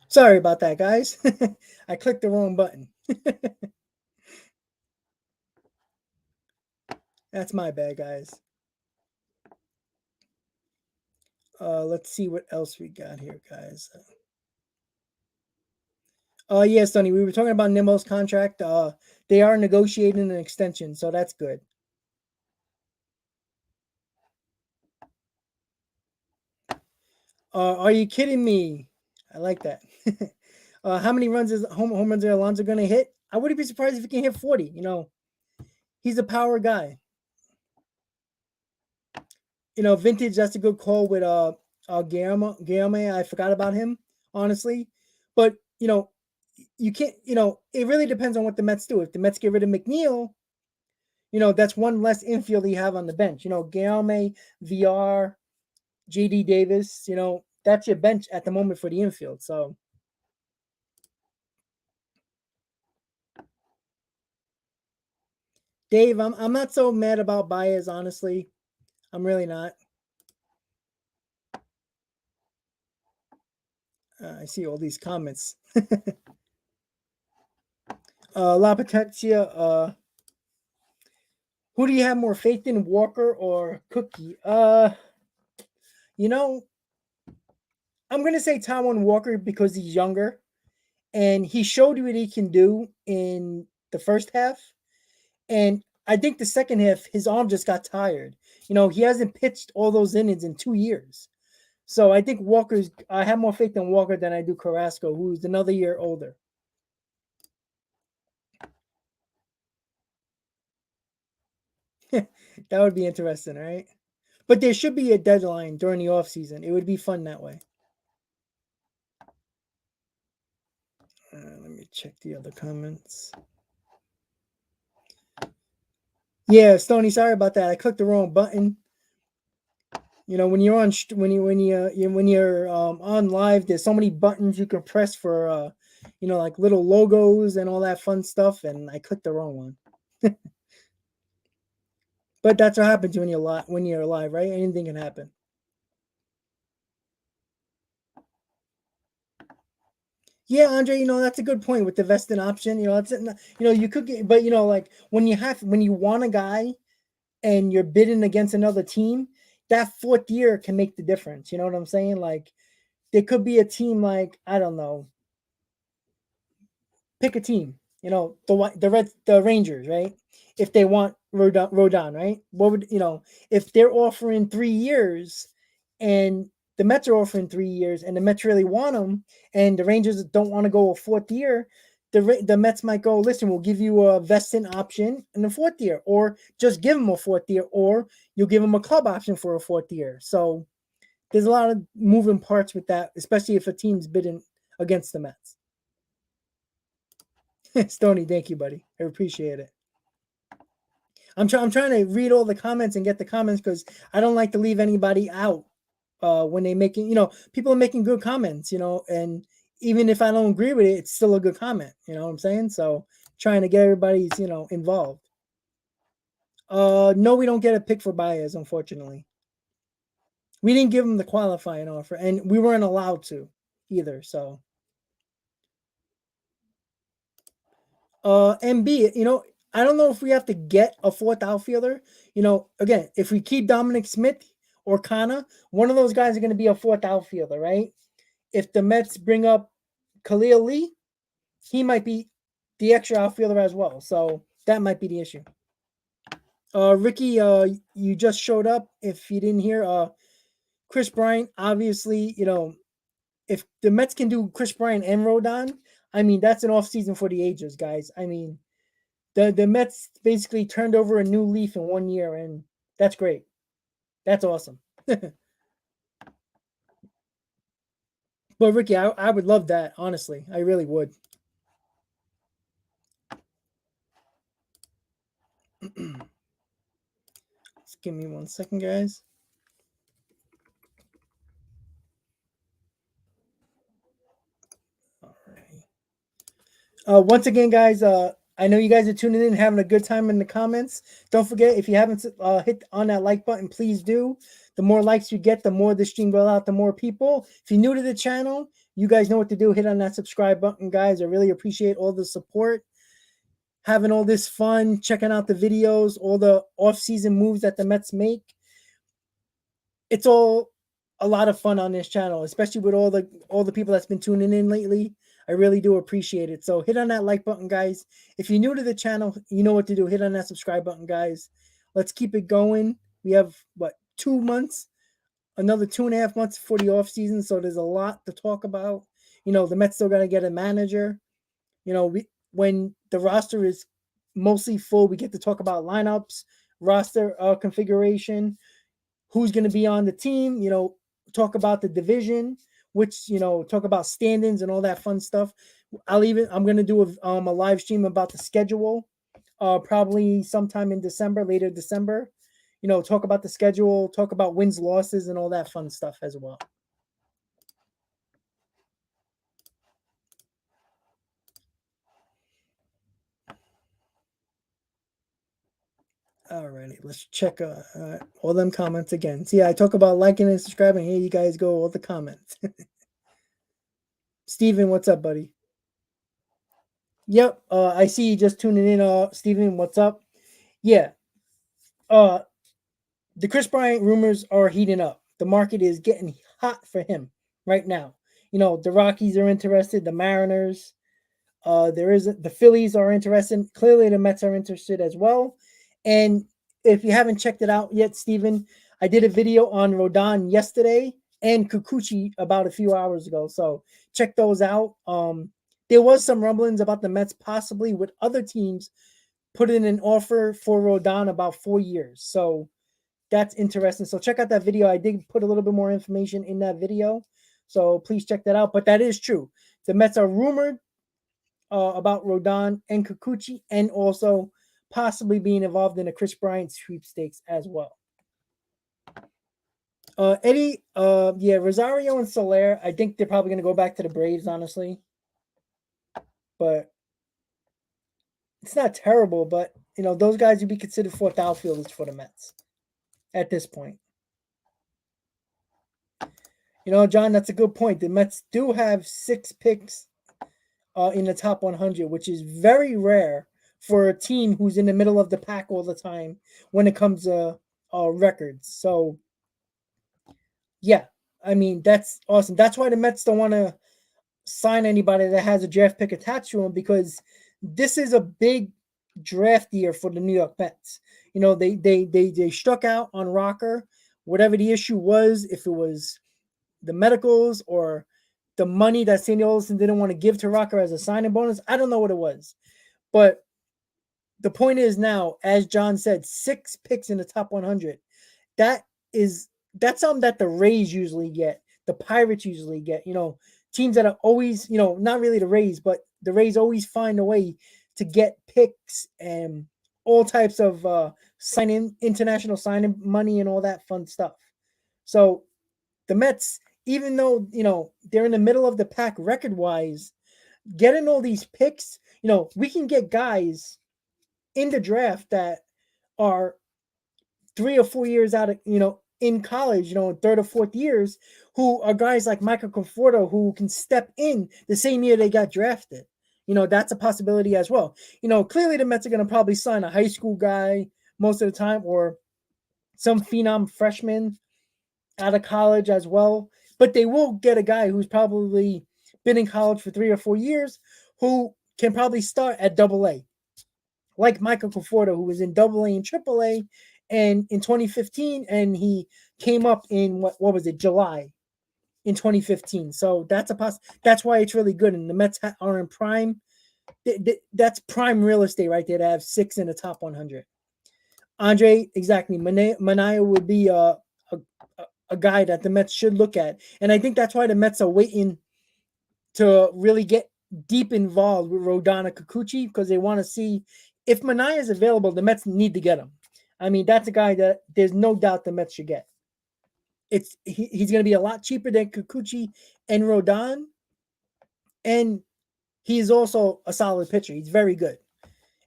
sorry about that, guys. I clicked the wrong button. That's my bad, guys. Let's see what else we got here, guys. Yes, Sonny, we were talking about Nimmo's contract. They are negotiating an extension, so that's good. Are you kidding me? I like that. How many runs is home runs are Alonso going to hit? I wouldn't be surprised if he can hit 40. He's a power guy. Vintage. That's a good call with Guillaume. I forgot about him, honestly, but you can't. It really depends on what the Mets do. If the Mets get rid of McNeil, that's one less infield you have on the bench. Guillaume, VR, JD Davis. That's your bench at the moment for the infield. So Dave, I'm not so mad about Baez, honestly. I'm really not. I see all these comments. La Potencia, who do you have more faith in, Walker or Cookie? You know, I'm gonna say Taiwan Walker because he's younger and he showed you what he can do in the first half. And I think the second half, his arm just got tired. He hasn't pitched all those innings in 2 years. So I think I have more faith in Walker than I do Carrasco, who's another year older. That would be interesting, right? But there should be a deadline during the off season. It would be fun that way. Let me check the other comments. Yeah, Stony, sorry about that. I clicked the wrong button. You know, when you're on when you're on live, there's so many buttons you can press for you know, like little logos and all that fun stuff, and I clicked the wrong one. But that's what happens when you're live, right? Anything can happen. Yeah, Andre, you know, that's a good point with the vesting option. You know, it's you know, you could get, but you know, like when you want a guy and you're bidding against another team, that fourth year can make the difference. You know what I'm saying? Like there could be a team like, I don't know, pick a team. You know, the Rangers, right? If they want Rodon, right? What would, you know, if they're offering 3 years and the Mets are offering 3 years and the Mets really want him and the Rangers don't want to go a fourth year, the Mets might go, listen, we'll give you a vesting option in the fourth year, or just give them a fourth year, or you'll give them a club option for a fourth year. So there's a lot of moving parts with that, especially if a team's bidding against the Mets. Stony, thank you, buddy. I appreciate it. I'm trying to read all the comments and get the comments because I don't like to leave anybody out when they making, you know, people are making good comments, you know, and even if I don't agree with it, it's still a good comment. You know what I'm saying? So trying to get everybody's, you know, involved. No, we don't get a pick for Baez, unfortunately. We didn't give him the qualifying offer, and we weren't allowed to either. So and B, you know, I don't know if we have to get a fourth outfielder. You know, again, if we keep Dominic Smith or Kana, one of those guys are going to be a fourth outfielder, right? If the Mets bring up Khalil Lee, he might be the extra outfielder as well. So that might be the issue. Ricky, you just showed up. If you didn't hear, Chris Bryant, obviously, you know, if the Mets can do Chris Bryant and Rodon, I mean, that's an off season for the ages, guys. I mean, the Mets basically turned over a new leaf in 1 year, and that's great. That's awesome. But Ricky, I would love that, honestly. I really would. Just give me 1 second, guys. All right. Once again, guys, I know you guys are tuning in, having a good time in the comments. Don't forget, if you haven't hit on that like button, please do. The more likes you get, the more the stream goes out to more people. If you're new to the channel, you guys know what to do. Hit on that subscribe button, guys. I really appreciate all the support. Having all this fun, checking out the videos, all the off-season moves that the Mets make. It's all a lot of fun on this channel, especially with all the people that's been tuning in lately. I really do appreciate it. So hit on that like button, guys. If you're new to the channel, you know what to do. Hit on that subscribe button, guys. Let's keep it going. We have what, 2 months, another 2.5 months for the off season. So there's a lot to talk about. You know, the Mets still gotta get a manager. You know, when the roster is mostly full, we get to talk about lineups, roster configuration, who's going to be on the team, you know, talk about the division, which, you know, talk about standings and all that fun stuff. I'm going to do a live stream about the schedule, probably sometime in December, later December. You know, talk about the schedule, talk about wins, losses, and all that fun stuff as well. Alrighty, let's check all them comments again. See, I talk about liking and subscribing. Here you guys go, all the comments. Steven, what's up, buddy? Yep, I see you just tuning in. Steven, what's up? Yeah, uh, the Chris Bryant rumors are heating up. The market is getting hot for him right now. You know, the Rockies are interested, the Mariners. There is the Phillies are interested. Clearly, the Mets are interested as well. And if you haven't checked it out yet, Steven, I did a video on Rodon yesterday and Kikuchi about a few hours ago. So check those out. There was some rumblings about the Mets possibly with other teams putting an offer for Rodon about 4 years. So that's interesting. So check out that video. I did put a little bit more information in that video. So please check that out. But that is true. The Mets are rumored about Rodon and Kikuchi, and also possibly being involved in a Chris Bryant sweepstakes as well. Eddie, yeah, Rosario and Soler, I think they're probably going to go back to the Braves, honestly. But it's not terrible, but, those guys would be considered fourth outfielders for the Mets at this point. John, that's a good point. The Mets do have 6 picks in the top 100, which is very rare for a team who's in the middle of the pack all the time when it comes to records. So, yeah, I mean, that's awesome. That's why the Mets don't want to sign anybody that has a draft pick attached to them, because this is a big draft year for the New York Mets. They struck out on Rocker, whatever the issue was, if it was the medicals or the money that Sandy Olson didn't want to give to Rocker as a signing bonus. I don't know what it was. But the point is now, as John said, 6 picks in the top 100. That's something that the Rays usually get, the Pirates usually get. Teams that are always, not really the Rays, but the Rays always find a way to get picks and all types of international signing money and all that fun stuff. So the Mets, even though, they're in the middle of the pack record-wise, getting all these picks, we can get guys in the draft that are 3 or 4 years out of, in college, in third or fourth years, who are guys like Michael Conforto who can step in the same year they got drafted. That's a possibility as well. Clearly the Mets are going to probably sign a high school guy most of the time, or some phenom freshman out of college as well. But they will get a guy who's probably been in college for 3 or 4 years who can probably start at AA, like Michael Conforto, who was in AA and AAA, and in 2015, and he came up in what was it, July in 2015. So that's that's why it's really good. And the Mets are in prime. That's prime real estate right there to have 6 in the top 100. Andre, exactly. Manaea would be a guy that the Mets should look at. And I think that's why the Mets are waiting to really get deep involved with Rodon and Kikuchi, because they want to see if Manaea is available. The Mets need to get him. I mean, that's a guy that there's no doubt the Mets should get. He's going to be a lot cheaper than Kikuchi and Rodon, and he's also a solid pitcher. He's very good.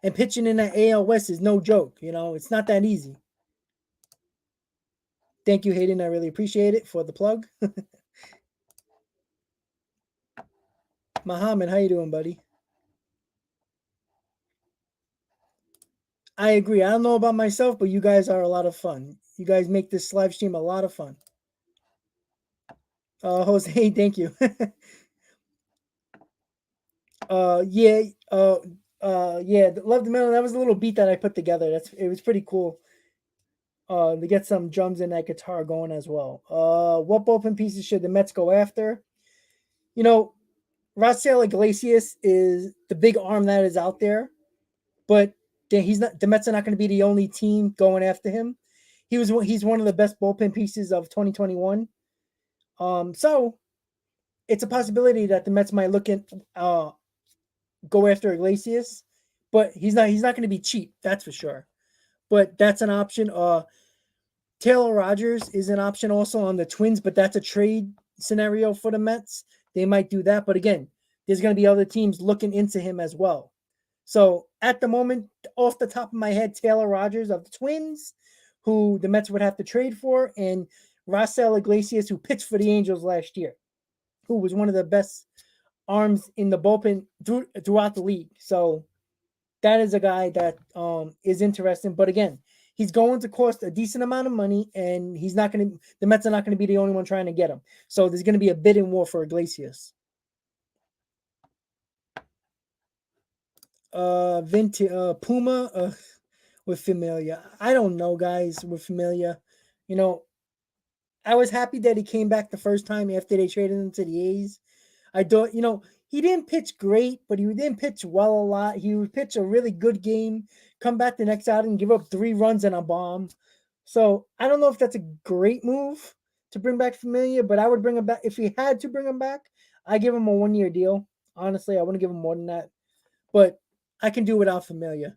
And pitching in that AL West is no joke. It's not that easy. Thank you, Hayden. I really appreciate it for the plug. Muhammad, how you doing, buddy? I agree. I don't know about myself, but you guys are a lot of fun. You guys make this live stream a lot of fun. Jose, thank you. Yeah, yeah, Love the Metal. That was a little beat that I put together. It was pretty cool. To get some drums and that guitar going as well. What bullpen pieces should the Mets go after? Rafael Iglesias is the big arm that is out there, but he's not. The Mets are not going to be the only team going after him. He's one of the best bullpen pieces of 2021. So it's a possibility that the Mets might look at go after Iglesias, but he's not going to be cheap, that's for sure. But that's an option. Taylor Rogers is an option also on the Twins, but that's a trade scenario for the Mets. They might do that, but again, there's going to be other teams looking into him as well. So at the moment, off the top of my head, Taylor Rogers of the Twins, who the Mets would have to trade for, and Rafael Iglesias, who pitched for the Angels last year, who was one of the best arms in the bullpen throughout the league. So that is a guy that is interesting. But again, he's going to cost a decent amount of money, and the Mets are not going to be the only one trying to get him. So there's going to be a bidding war for Iglesias. Puma with Familia. I don't know, guys, with Familia. I was happy that he came back the first time after they traded him to the A's. I don't, he didn't pitch great, but he didn't pitch well a lot. He would pitch a really good game, come back the next outing, give up 3 runs and a bomb. So I don't know if that's a great move to bring back Familia, but I would bring him back. If he had to bring him back, I give him a 1-year deal. Honestly, I wouldn't give him more than that. But I can do without Familia.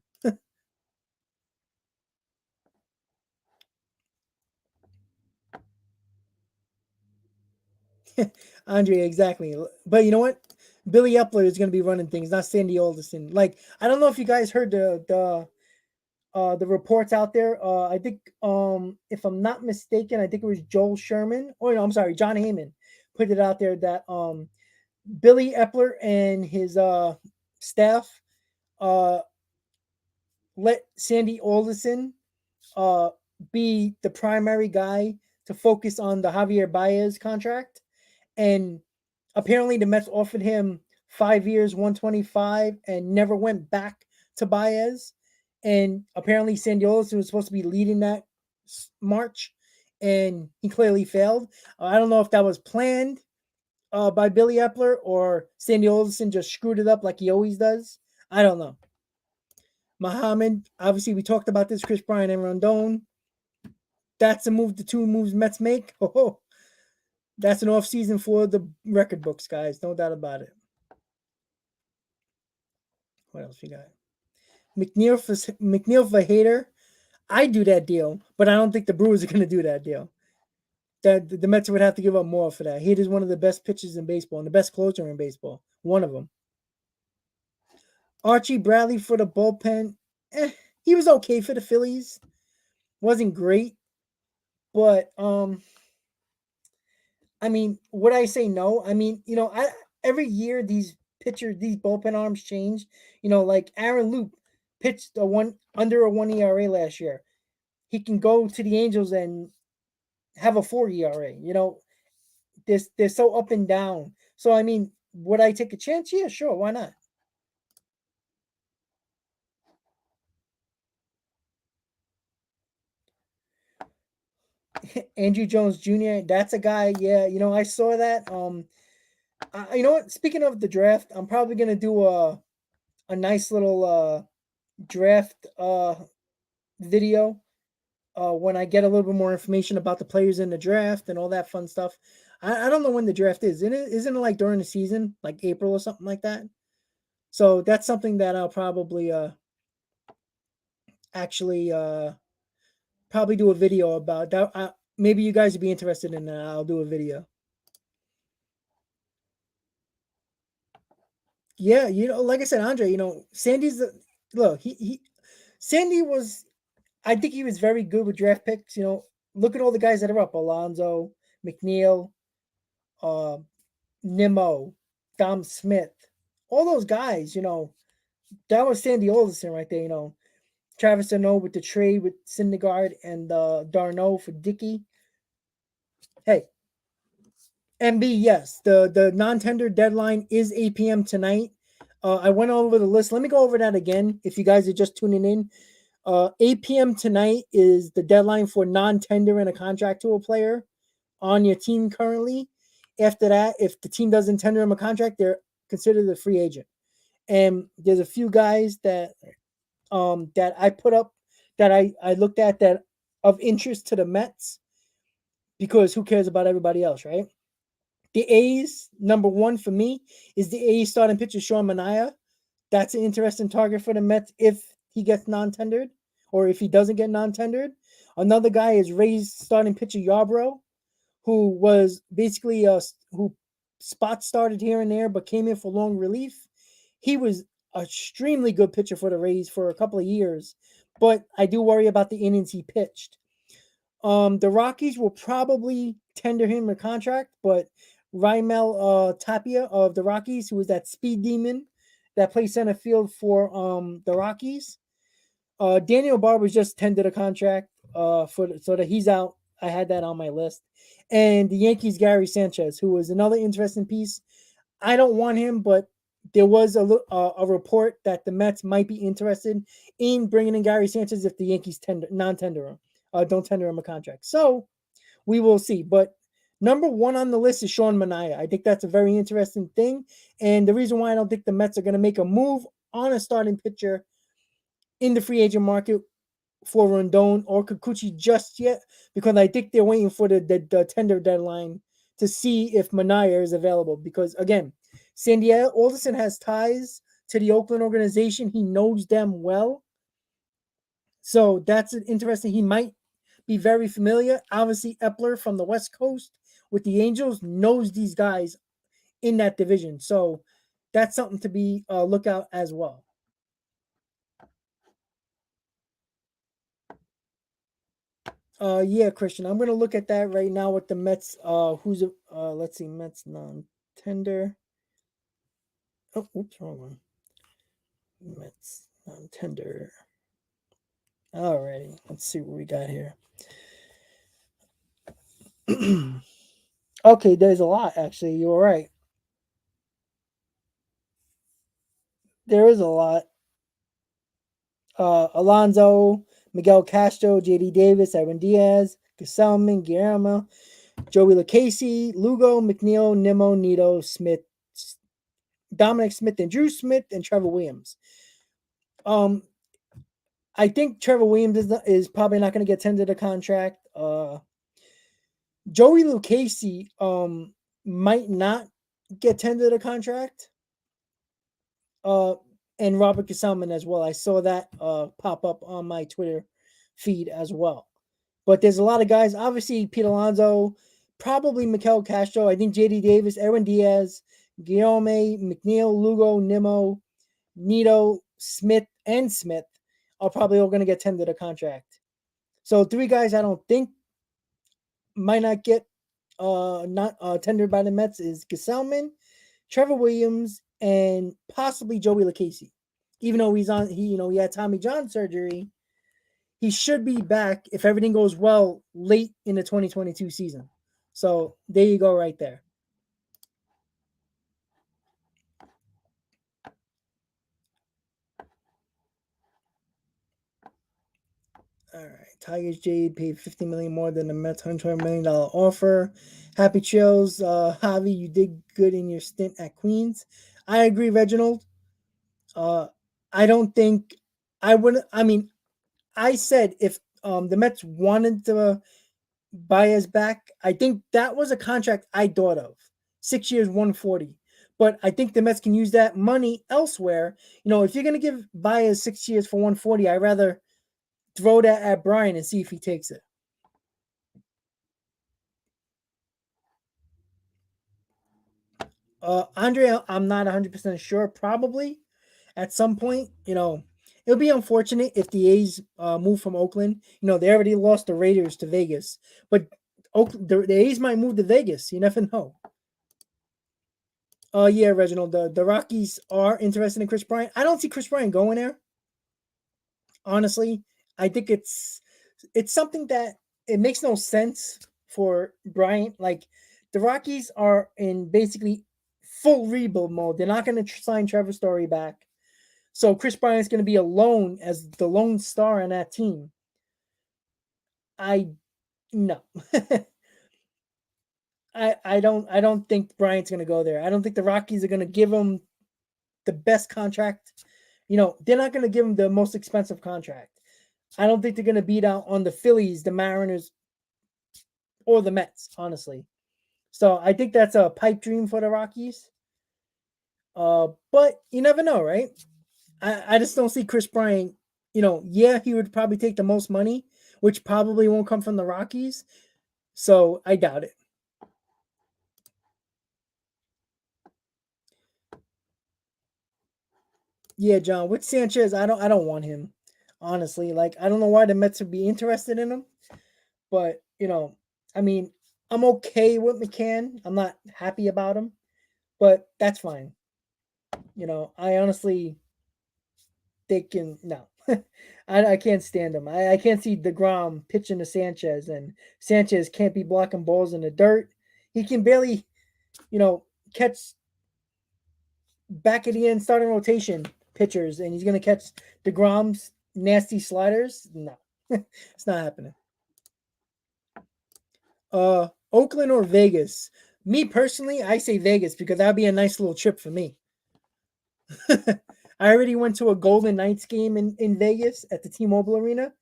Andre, exactly. But you know what? Billy Epler is going to be running things, not Sandy Alderson. Like, I don't know if you guys heard the reports out there. I think if I'm not mistaken, I think it was Joel Sherman. Oh no, I'm sorry, John Heyman put it out there that Billy Epler and his staff uh let Sandy Alderson uh be the primary guy to focus on the Javier Baez contract. And apparently the Mets offered him 5 years, 125, and never went back to Baez. And apparently Sandy Alderson was supposed to be leading that march, and he clearly failed. I don't know if that was planned by Billy Epler or Sandy Alderson just screwed it up like he always does. I don't know. Muhammad, obviously we talked about this, Chris Bryant and Rondon. That's the two moves Mets make. Oh, that's an off season for the record books, guys. No doubt about it. What else we got? McNeil for Hater. I do that deal, but I don't think the Brewers are going to do that deal. That the Mets would have to give up more for that. Hater's one of the best pitchers in baseball and the best closer in baseball. One of them. Archie Bradley for the bullpen. He was okay for the Phillies. Wasn't great, but I mean, would I say no? I mean, every year these bullpen arms change. Like Aaron Loop pitched under a 1 ERA last year. He can go to the Angels and have a 4 ERA. They're so up and down. So I mean, would I take a chance? Yeah, sure. Why not? Andrew Jones Jr. That's a guy. Yeah, I saw that. You know what? Speaking of the draft, I'm probably gonna do a nice little draft video when I get a little bit more information about the players in the draft and all that fun stuff. I don't know when the draft is. Isn't it like during the season, like April or something like that? So that's something that I'll probably actually probably do a video about. That maybe you guys would be interested in that. I'll do a video. Yeah, like I said, Andre, Sandy's look. Sandy was. I think he was very good with draft picks. Look at all the guys that are up: Alonso, McNeil, uh, Nimmo, Dom Smith, all those guys. That was Sandy Alderson right there. Travis Darno with the trade with Syndergaard and Darno for Dickey. Hey, MB, yes, the non-tender deadline is 8 p.m. tonight. I went over the list. Let me go over that again if you guys are just tuning in. 8 p.m. tonight is the deadline for non-tendering a contract to a player on your team currently. After that, if the team doesn't tender him a contract, they're considered a free agent. And there's a few guys that I put up that I looked at that of interest to the Mets, because who cares about everybody else, right? The A's, number one for me, is the A's starting pitcher Sean Manaea. That's an interesting target for the Mets if he gets non-tendered or if he doesn't get non-tendered. Another guy is Rays starting pitcher Yarbrough, who was basically who spot started here and there but came in for long relief. He was an extremely good pitcher for the Rays for a couple of years, but I do worry about the innings he pitched. The Rockies will probably tender him a contract, but Raimel Tapia of the Rockies, who is that speed demon that plays center field for the Rockies. Daniel Barber's just tendered a contract so that he's out. I had that on my list. And the Yankees, Gary Sanchez, who was another interesting piece. I don't want him, but there was a report that the Mets might be interested in bringing in Gary Sanchez if the Yankees non-tender him. Don't tender him a contract. So we will see. But number one on the list is Sean Manaea. I think that's a very interesting thing. And the reason why I don't think the Mets are going to make a move on a starting pitcher in the free agent market for Rondon or Kikuchi just yet, because I think they're waiting for the tender deadline to see if Manaea is available. Because again, Sandy Alderson has ties to the Oakland organization. He knows them well. So that's interesting. He might be very familiar. Obviously, Epler from the West Coast with the Angels knows these guys in that division. So that's something to be look out as well. Yeah, Christian, I'm gonna look at that right now with the Mets. Who's let's see, Mets non-tender. Oh, oops, wrong one. Mets non-tender. Alrighty, let's see what we got here. Okay, there's a lot actually. You're right. There is a lot. Alonso, Miguel Castro, J.D. Davis, Edwin Diaz, Gesellman, Guillermo, Joey Lucchesi, Lugo, McNeil, Nimmo, Nito, Smith, Dominic Smith, and Drew Smith, and Trevor Williams. I think Trevor Williams is probably not going to get tendered a contract. Joey Lucchesi might not get tendered a contract. And Robert Gesellman as well. I saw that pop up on my Twitter feed as well. But there's a lot of guys. Obviously, Pete Alonso, probably Miguel Castro. I think J.D. Davis, Edwin Diaz, Guillaume, McNeil, Lugo, Nimmo, Nito, Smith, and Smith are probably all going to get tendered a contract. So 3 guys I don't think might not get not tendered by the Mets is Gesellman, Trevor Williams, and possibly Joey Lucchesi. Even though he had Tommy John surgery, he should be back if everything goes well late in the 2022 season. So there you go, right there. All right, Tigers Jade paid $50 million more than the Mets $120 million offer. Happy trails, Javi. You did good in your stint at Queens. I agree, Reginald. I don't think I would. I mean, I said if the Mets wanted to buy us back, I think that was a contract I thought of. 6 years, 140. But I think the Mets can use that money elsewhere. If you're gonna give Baez 6 years for 140, I'd rather throw that at Bryant and see if he takes it. Andre, I'm not 100% sure. Probably at some point, it'll be unfortunate if the A's move from Oakland. They already lost the Raiders to Vegas, but the A's might move to Vegas. You never know. Yeah, Reginald. The Rockies are interested in Chris Bryant. I don't see Chris Bryant going there. Honestly, I think it's something that it makes no sense for Bryant. Like the Rockies are in basically full rebuild mode. They're not going to sign Trevor Story back. So Chris Bryant's going to be alone as the lone star on that team. I no. I don't think Bryant's going to go there. I don't think the Rockies are going to give him the best contract. They're not going to give him the most expensive contract. I don't think they're going to beat out on the Phillies, the Mariners, or the Mets, honestly. So I think that's a pipe dream for the Rockies. But you never know, right? I just don't see Chris Bryant. Yeah, he would probably take the most money, which probably won't come from the Rockies. So I doubt it. Yeah, John, with Sanchez, I don't want him. Honestly, like I don't know why the Mets would be interested in him, but I mean, I'm okay with McCann. I'm not happy about him, but that's fine. I honestly they can no. I can't stand him. I can't see DeGrom pitching to Sanchez, and Sanchez can't be blocking balls in the dirt. He can barely, catch back at the end starting rotation pitchers, and he's gonna catch DeGrom's nasty sliders. No, it's not happening. Oakland or Vegas? Me personally, I say Vegas because that'd be a nice little trip for me. I already went to a Golden Knights game in Vegas at the T-Mobile Arena.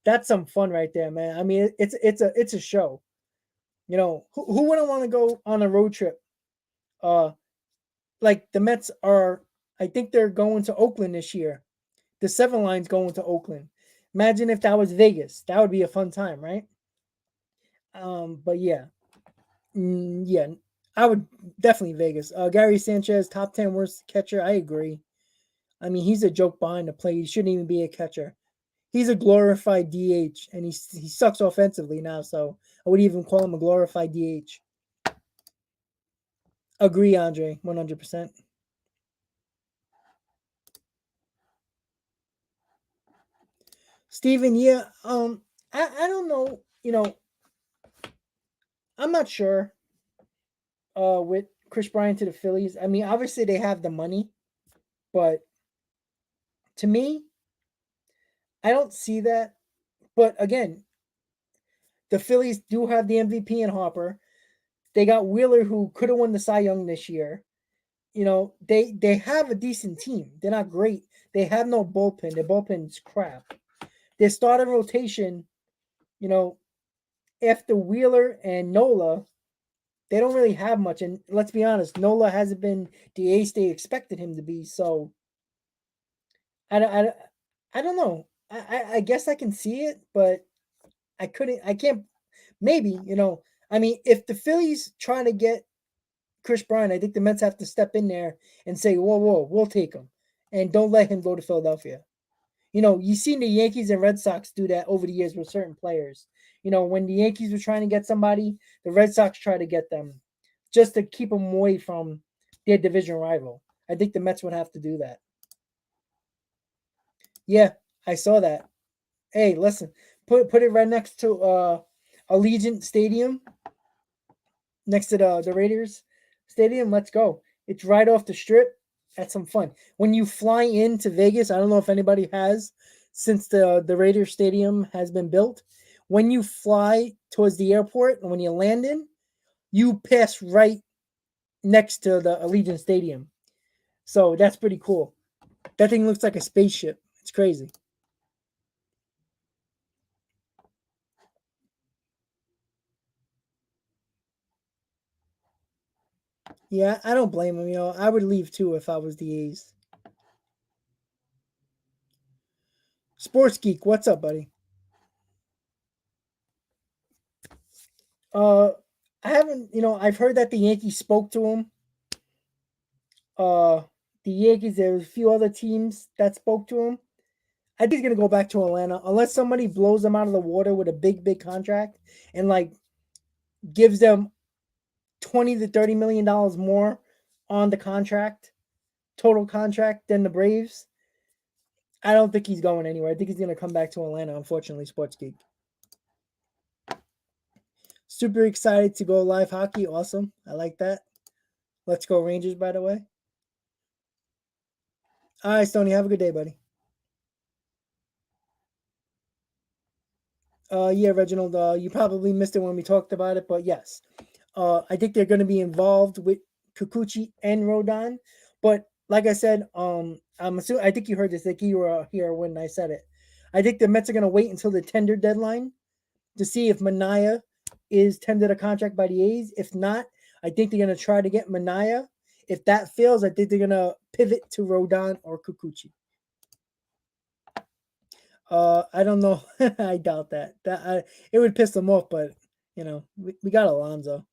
That's some fun right there, man. I mean, it's a show. Who wouldn't want to go on a road trip? Uh, like the Mets are. I think they're going to Oakland this year. The 7 line's going to Oakland. Imagine if that was Vegas. That would be a fun time, right? But yeah, Yeah, I would definitely Vegas. Gary Sanchez, top 10 worst catcher. I agree. I mean, he's a joke behind the plate. He shouldn't even be a catcher. He's a glorified DH, and he sucks offensively now. So I would even call him a glorified DH. Agree, Andre, 100%. Steven, yeah, I don't know. I'm not sure. With Chris Bryant to the Phillies. I mean, obviously they have the money, but to me, I don't see that. But again, the Phillies do have the MVP in Hopper. They got Wheeler, who could have won the Cy Young this year. They have a decent team. They're not great. They have no bullpen. Their bullpen's crap. Their starting rotation, you know, after Wheeler and Nola, they don't really have much. And let's be honest, Nola hasn't been the ace they expected him to be. So I don't, I, don't- I don't know. I guess I can see it, but I can't. Maybe I mean, if the Phillies try to get Chris Bryant, I think the Mets have to step in there and say, "Whoa, whoa, we'll take him, and don't let him go to Philadelphia." You've seen the Yankees and Red Sox do that over the years with certain players. When the Yankees were trying to get somebody, the Red Sox try to get them just to keep them away from their division rival. I think the Mets would have to do that. Yeah, I saw that. Hey, listen, put it right next to Allegiant Stadium, next to the Raiders Stadium. Let's go. It's right off the strip. That's some fun. When you fly into Vegas, I don't know if anybody has since the Raiders Stadium has been built. When you fly towards the airport and when you land in, you pass right next to the Allegiant Stadium. So that's pretty cool. That thing looks like a spaceship. It's crazy. Yeah, I don't blame him. I would leave too if I was the A's. Sports Geek, what's up, buddy? Uh, I haven't. I've heard that the Yankees spoke to him. Uh, the Yankees. There's a few other teams that spoke to him. I think he's gonna go back to Atlanta unless somebody blows him out of the water with a big, big contract and like gives them 20 to 30 million dollars more on the contract, total contract than the Braves. I don't think he's going anywhere. I think he's gonna come back to Atlanta. Unfortunately, Sports Geek. Super excited to go live hockey. Awesome. I like that. Let's go Rangers, by the way. All right, Stoney. Have a good day, buddy. Yeah, Reginald. You probably missed it when we talked about it, but yes, I think they're going to be involved with Kikuchi and Rodon. But like I said, I'm assuming I think you heard this. Like you were here when I said it. I think the Mets are going to wait until the tender deadline to see if Manaya is tendered a contract by the A's. If not, I think they're going to try to get Manaya. If that fails, I think they're going to pivot to Rodon or Kikuchi. I don't know. I doubt that. It would piss them off, but we got Alonzo.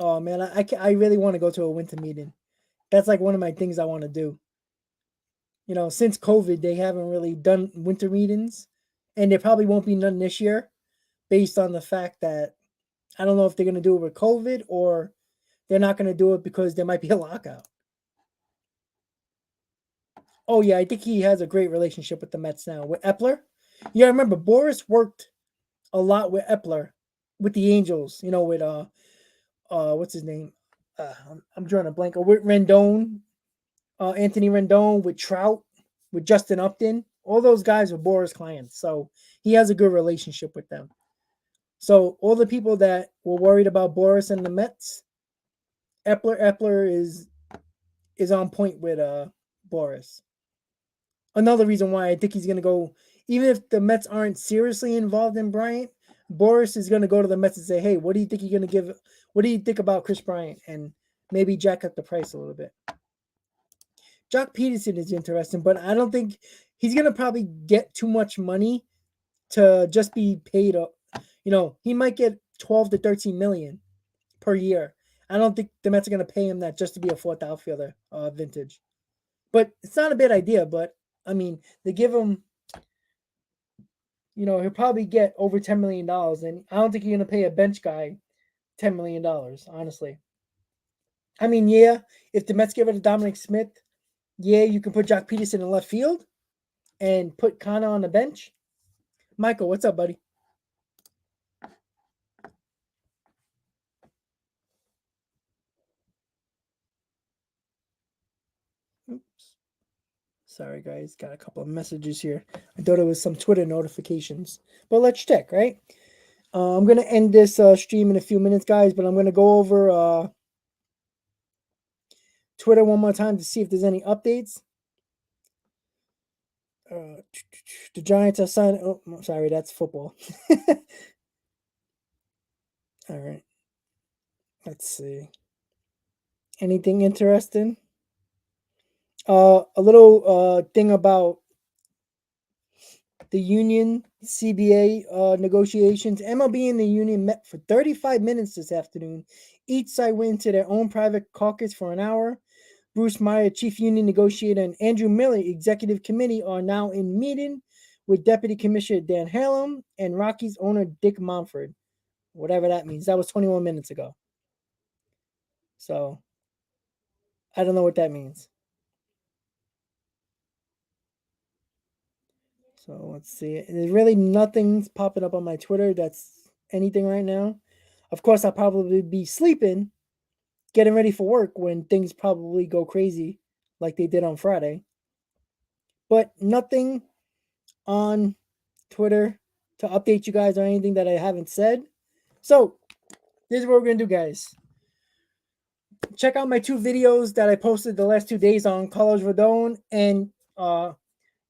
Oh man, I really want to go to a winter meeting. That's like one of my things I want to do. Since COVID, they haven't really done winter meetings, and there probably won't be none this year, based on the fact that I don't know if they're gonna do it with COVID or they're not gonna do it because there might be a lockout. Oh yeah, I think he has a great relationship with the Mets now with Epler. Yeah, I remember Boris worked a lot with Epler, with the Angels. With what's his name? I'm drawing a blank. With Rendon, Anthony Rendon, with Trout, with Justin Upton. All those guys were Boris clients, so he has a good relationship with them. So all the people that were worried about Boris and the Mets, Epler is on point with Boris. Another reason why I think he's going to go, even if the Mets aren't seriously involved in Bryant, Boris is going to go to the Mets and say, "Hey, what do you think you're going to give? What do you think about Chris Bryant?" And maybe jack up the price a little bit. Jock Peterson is interesting, but I don't think he's going to probably get too much money to just be paid up. he might get 12 to 13 million per year. I don't think the Mets are going to pay him that just to be a fourth outfielder, vintage. But it's not a bad idea. But I mean, they give him, he'll probably get over $10 million, and I don't think you're going to pay a bench guy $10 million, honestly. I mean, yeah, if the Mets give it to Dominic Smith, yeah, you can put Jock Peterson in left field and put Connor on the bench. Michael, what's up, buddy? Oops. Sorry, guys. Got a couple of messages here. I thought it was some Twitter notifications. But let's check, right? I'm going to end this stream in a few minutes, guys, but I'm going to go over Twitter one more time to see if there's any updates. The Giants are signing. Oh, sorry, that's football. All right. Let's see. Anything interesting? A little thing about the union CBA negotiations. MLB and the union met for 35 minutes this afternoon. Each side went into their own private caucus for an hour. Bruce Meyer, chief union negotiator, and Andrew Miller, executive committee, are now in meeting with Deputy Commissioner Dan Hallam and Rockies owner Dick Monfort. Whatever that means. That was 21 minutes ago. So, I don't know what that means. So, let's see. There's really nothing popping up on my Twitter that's anything right now. Of course, I'll probably be sleeping, getting ready for work when things probably go crazy like they did on Friday. But nothing on Twitter to update you guys on anything that I haven't said. So, this is what we're going to do, guys. Check out my 2 videos that I posted the last 2 days on Carlos Rodon and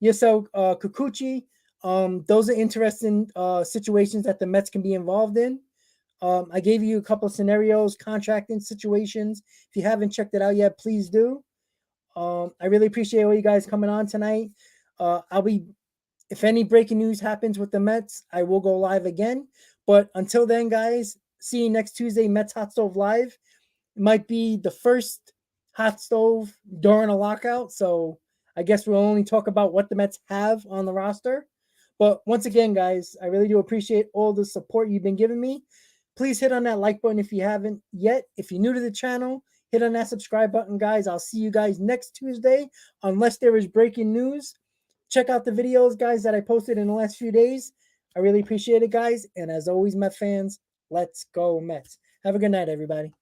Yusel Kikuchi. Those are interesting situations that the Mets can be involved in. I gave you a couple of scenarios, contracting situations. If you haven't checked it out yet, please do. I really appreciate all you guys coming on tonight. If any breaking news happens with the Mets, I will go live again. But until then, guys, see you next Tuesday, Mets Hot Stove Live. It might be the first hot stove during a lockout. So I guess we'll only talk about what the Mets have on the roster. But once again, guys, I really do appreciate all the support you've been giving me. Please hit on that like button if you haven't yet. If you're new to the channel, hit on that subscribe button, guys. I'll see you guys next Tuesday, unless there is breaking news. Check out the videos, guys, that I posted in the last few days. I really appreciate it, guys. And as always, Met fans, let's go Mets. Have a good night, everybody.